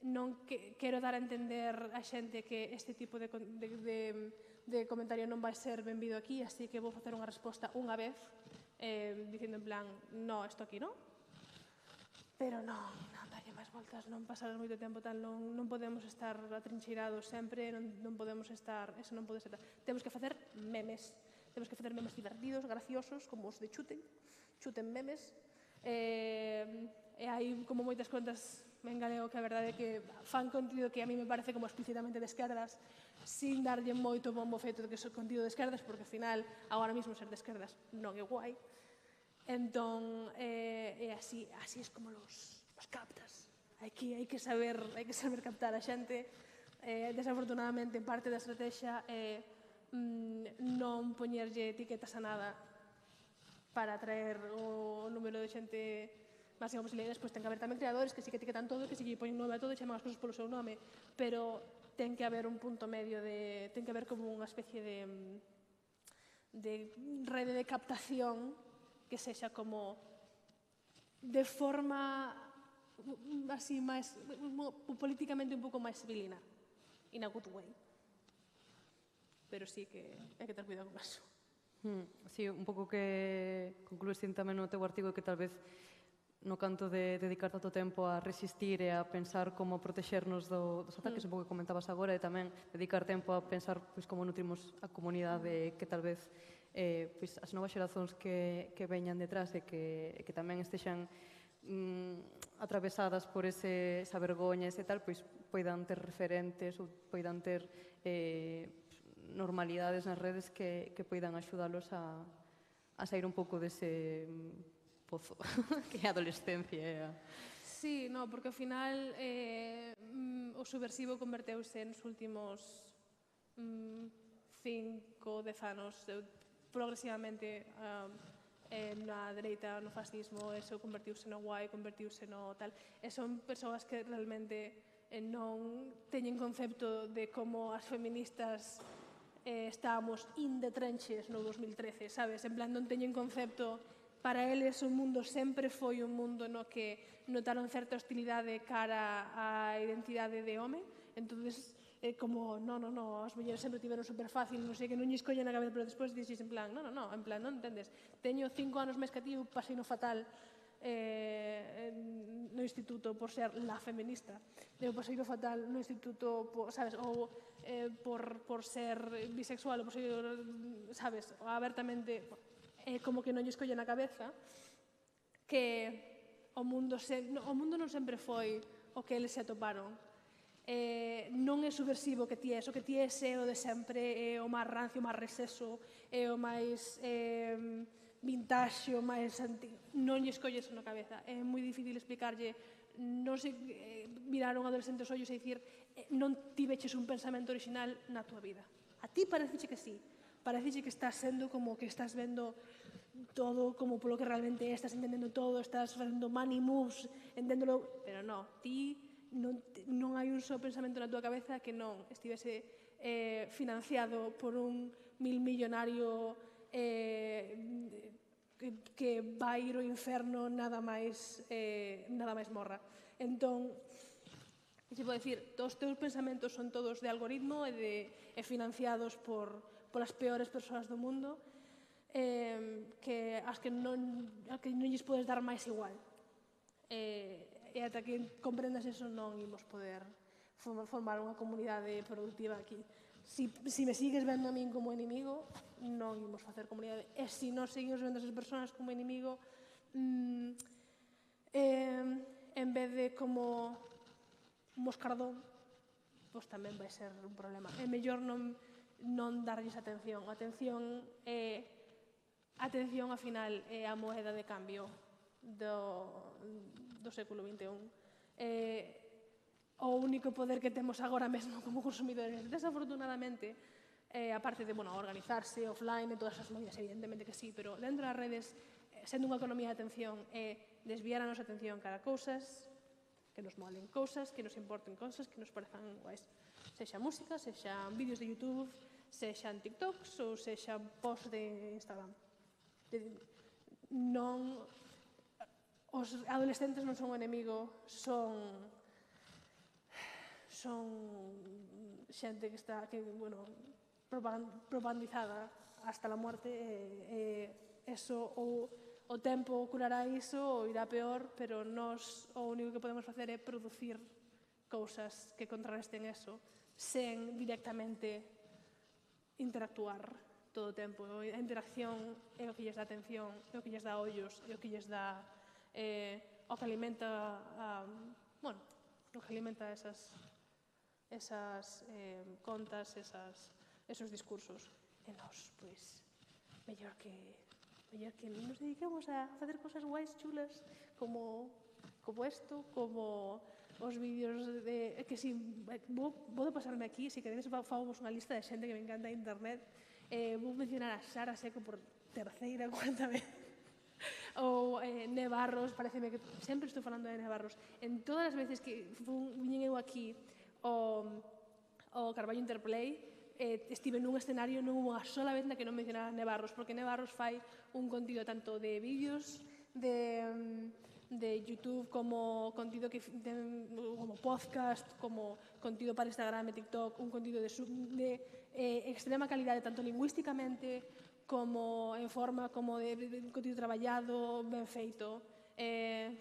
non quero dar a entender a xente que este tipo de comentario non vai ser benvido aquí, así que vou facer unha resposta unha vez, dicindo en plan, no, isto aquí non. Pero non darlle máis voltas, non pasar moito tempo tal, non podemos estar atrincheirados sempre, non podemos estar, eso non pode ser. Temos que facer memes divertidos, graciosos, como os de chuten memes, e hai como moitas contas en galego que a verdade é que fan contido que a mí me parece como explícitamente de esquerdas, sin darlle moito bombo feito de que son contido de esquerdas, porque ao final, agora mesmo ser de esquerdas non é guai. Entón, así es como los captas. Hai que saber captar a xente. Desafortunadamente, parte da estrategia é non poñerlle etiquetas a nada para atraer o número de xente máxima posible. Despois ten que haber tamén creadores que sí que etiquetan todo, que sí que poñen nome a todo e chaman as cosas polo seu nome, pero ten que haber un punto medio ten que haber como unha especie rede de captación que sexa como de forma así máis políticamente un pouco máis civilina, in a good way. Pero sí que hai que ter cuidado con eso. Sí, un pouco que conclues tamén no teu artigo que tal vez no canto de dedicar tanto tempo a resistir e a pensar como protexernos dos ataques, un pouco que comentabas agora, e tamén dedicar tempo a pensar como nutrimos a comunidade, que tal vez as novas xerazóns que veñan detrás e que tamén estexan atravesadas por esa vergoña, ese tal, poidan ter referentes ou poidan ter normalidades nas redes que poidan axudalos a sair un pouco dese pozo que é a adolescencia. Sí, no, porque ao final o subversivo converteuse nos últimos 5 ou 10 anos progresivamente na dereita, no fascismo, eso convertiuse no guai, convertiuse no tal, e son persoas que realmente non teñen concepto de como as feministas estábamos in the trenches no 2013, sabes? En plan, non teñen concepto. Para eles o mundo sempre foi un mundo no que notaron certa hostilidade cara á identidade de home, entonces como, no, as mulleres sempre tiveron super fácil, non sei que non lles collen a cabeza, pero despois dixes en plan, en plan, non entendes, teño 5 anos máis que ti, eu pasei no fatal no instituto por ser la feminista, eu pasei no fatal no instituto, sabes, ou por ser bisexual, ou por ser, sabes, abertamente, como que non lles collen a cabeza, que o mundo non sempre foi o que eles se atoparon. Non é subversivo que ti és, o que ti és é o de sempre, é o máis rancio, o máis receso, é o máis vintage, o máis antigo. Non lles colles na cabeza. É moi difícil explicarlle, non se miraron adolescentes ollos e dicir non tiveches un pensamento original na túa vida. A ti pareceche que sí, pareceche que estás sendo como que estás vendo todo como polo que realmente é, estás entendendo todo, estás facendo money moves, enténdolo, pero non, ti non hai un só pensamento na túa cabeza que non estivese financiado por un milmillonario que vai ir ao inferno nada máis morra. Entón, se pode dicir, os teus pensamentos son todos de algoritmo e financiados polas peores persoas do mundo, que as que non lles podes dar máis igual. E ata que comprendas eso non imos poder formar unha comunidade productiva aquí. Si me sigues vendo a min como enemigo, non imos facer comunidade. E se non seguimos vendo esas persoas como enemigo, en vez de como moscardón, pois tamén vai ser un problema. É mellor non darlles atención. Atención, ao final, é a moeda de cambio do século XXI. O único poder que temos agora mesmo como consumidores, desafortunadamente, aparte de organizarse offline e todas as movidas, evidentemente que sí, pero dentro das redes, sendo unha economía de atención, desviar a nosa atención cara a cousas que nos molen, cousas que nos importen, cousas que nos parezan guais, sexa música, sexa vídeos de YouTube, sexan TikToks ou sexan posts de Instagram. Non, os adolescentes non son o enemigo, son xente que está propagandizada hasta la muerte, eso o tempo curará iso ou irá peor, pero nós o único que podemos facer é producir cousas que contrarresten eso sen directamente interactuar todo o tempo. A interacción é o que lles dá atención, é o que lles dá ollos, é o que lles dá o que alimenta esas contas, esos discursos. E nós, pois, mellor que nos dediquemos a facer cosas guais, chulas, como isto, como os vídeos que si, vou pasarme aquí, se queredes fagamos unha lista de xente que me encanta a internet, vou mencionar a Sara Seco por terceira, cuarta vez, ou Nevarros, pareceme que sempre estou falando de Nevarros. En todas as veces que viñen eu aquí o Carballo Interplay, estive nun escenario, non hubo unha sola vez na que non mencionara Nevarros, porque Nevarros fai un contido tanto de vídeos, de YouTube, como contido como podcast, como contido para Instagram e TikTok, un contido de extrema calidade, tanto lingüísticamente como en forma, como de contido traballado, ben feito.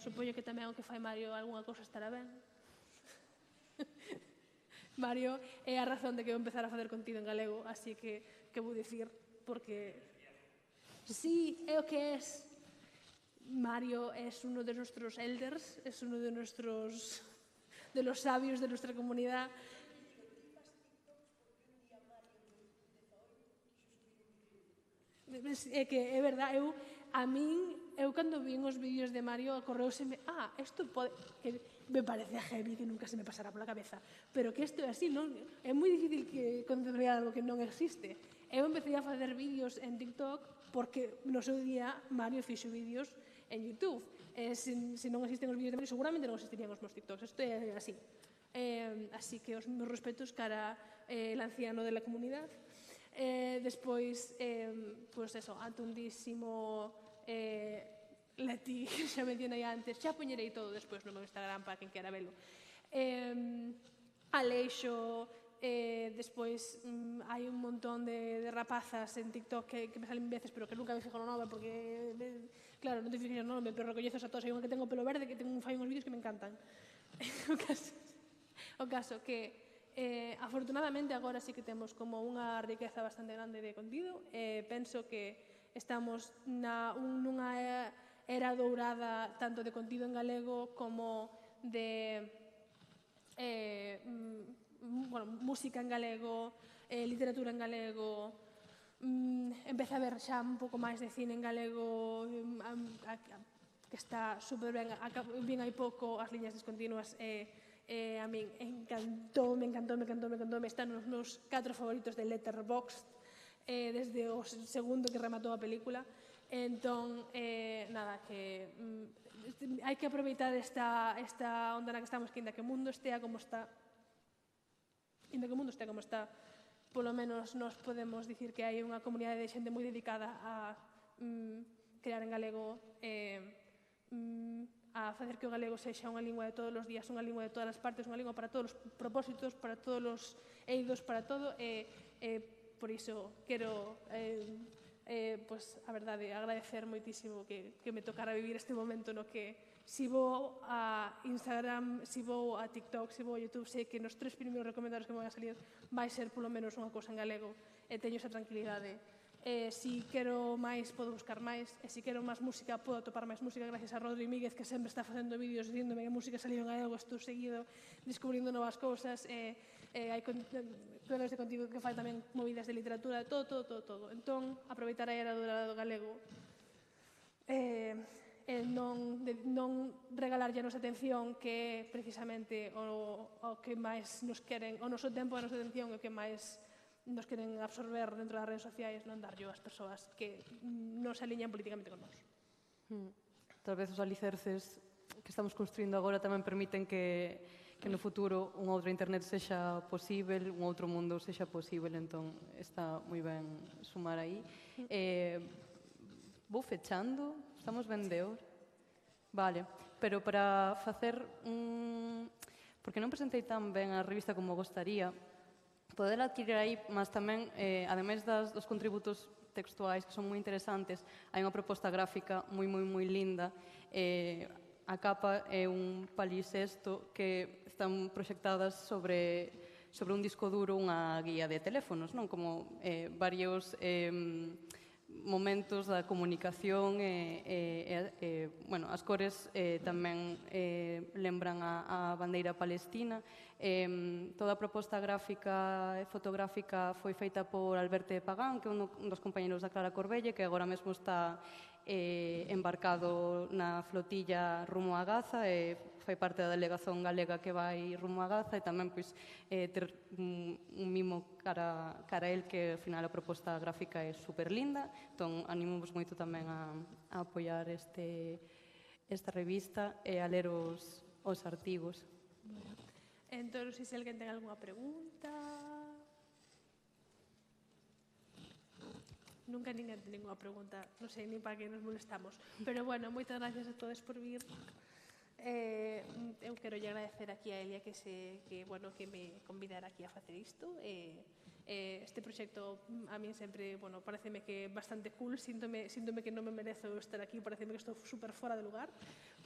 Supoño que tamén o que fai Mario algunha cousa estará ben. Mario é a razón de que vou empezar a facer contido en galego, así que vou dicir, porque sí, é o que es. Mario es uno de nuestros elders, es uno de los sabios de nuestra comunidad. É que é verdade, eu cando vi os vídeos de Mario acorreuseme, isto pode, que me parece heavy, que nunca se me pasará pola cabeza, pero que isto é así, non? É moi difícil que controlar algo que non existe. Eu empecé a facer vídeos en TikTok porque no seu día Mario fixo vídeos en YouTube. Se non existen os vídeos de Mario, seguramente non existirían os meus TikToks. Isto é así. Así que os meus respetos cara el anciano de la comunidad. Despois, pois eso, atundísimo Leti, que xa mencionei antes, xa poñerei todo despois no meu Instagram para quen quera velo. Aleixo, despois hai un montón de rapazas en TikTok que me salen veces, pero que nunca me fijo no nome, porque, claro, non te fixo no nome, pero recoñezo a todos. Hai unha que tengo pelo verde, que fai uns vídeos que me encantan. O caso que afortunadamente agora sí que temos como unha riqueza bastante grande de contido. Penso que estamos nunha era dourada tanto de contido en galego como de música en galego, literatura en galego. Empeza a ver xa un pouco máis de cine en galego, que está super ben. Vin hai pouco As liñas descontinuas, a min encantou, está nos meus 4 favoritos de Letterboxd desde o segundo que rematou a película. Entón, nada, que hai que aproveitar esta onda na que estamos, que ainda que o mundo estea como está, polo menos nos podemos dicir que hai unha comunidade de xente moi dedicada a crear en galego, a facer que o galego sexa unha lingua de todos os días, unha lingua de todas as partes, unha lingua para todos os propósitos, para todos os eidos, para todo. Por iso quero, a verdade, agradecer moitísimo que me tocara vivir este momento no que si vou a Instagram, si vou a TikTok, si vou a YouTube, sei que nos 3 primeiros recomendados que me van a salir vai ser polo menos unha cousa en galego, e teño esa tranquilidade. Si quero máis, podo buscar máis, e si quero máis música, podo atopar máis música gracias a Rodri Míguez, que sempre está facendo vídeos dicíndome que música salió en galego, estou seguido descubrindo novas cousas. Hai planos de contido que fai tamén movidas de literatura, todo. Entón, aproveitar a era do galego, non regalarlle a nosa atención, que é precisamente o que máis nos queren, o noso tempo e a nosa atención é o que máis nos queren absorber dentro das redes sociais, non darlle ás persoas que non se aliñan políticamente con nós. Tal vez os alicerces que estamos construindo agora tamén permiten que no futuro unha outra internet sexa posible, un outro mundo sexa posible, entón está moi ben sumar aí. Vou fechando, estamos ben de hora. Vale, pero para facer porque non presentei tan ben a revista como gostaría, poder adquirir aí, mas tamén, ademais dos contributos textuais que son moi interesantes, hai unha proposta gráfica moi linda. A capa é un palisesto que están proxectadas sobre un disco duro, unha guía de teléfonos, non? Como varios momentos da comunicación, as cores tamén lembran a bandeira palestina. Toda a proposta gráfica e fotográfica foi feita por Alberto Pagán, que é un dos compañeros da Clara Corbelle, que agora mesmo está embarcado na flotilla rumo a Gaza e fai parte da delegación galega que vai rumo a Gaza, e tamén ter un mimo cara a él, que ao final a proposta gráfica é super linda. Entón animamos moito tamén a apoiar esta revista e a ler os artigos. Entón, se alguén ten algunha pregunta... Nunca ninguén ten ninguna pregunta, non sei nin para que nos molestamos. Pero bueno, moitas gracias a todos por vir. Eu quero lle agradecer aquí a Elia que me convidara aquí a facer isto. Este proxecto a min sempre, pareceme que é bastante cool, síntome que non me merezo estar aquí, pareceme que estou super fora de lugar,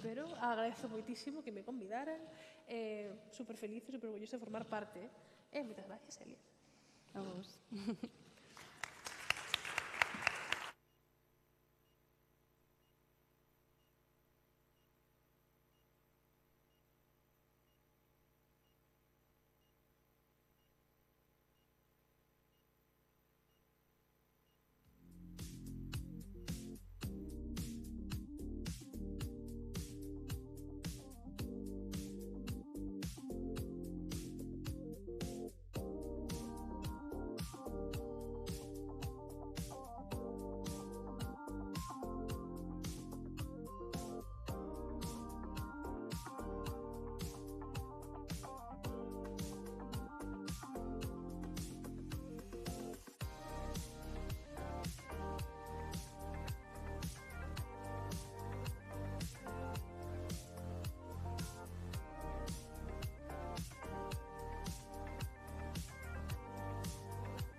pero agradezo moitísimo que me convidaran, super feliz e super orgullosa de formar parte. Moitas gracias, Elia. A vos.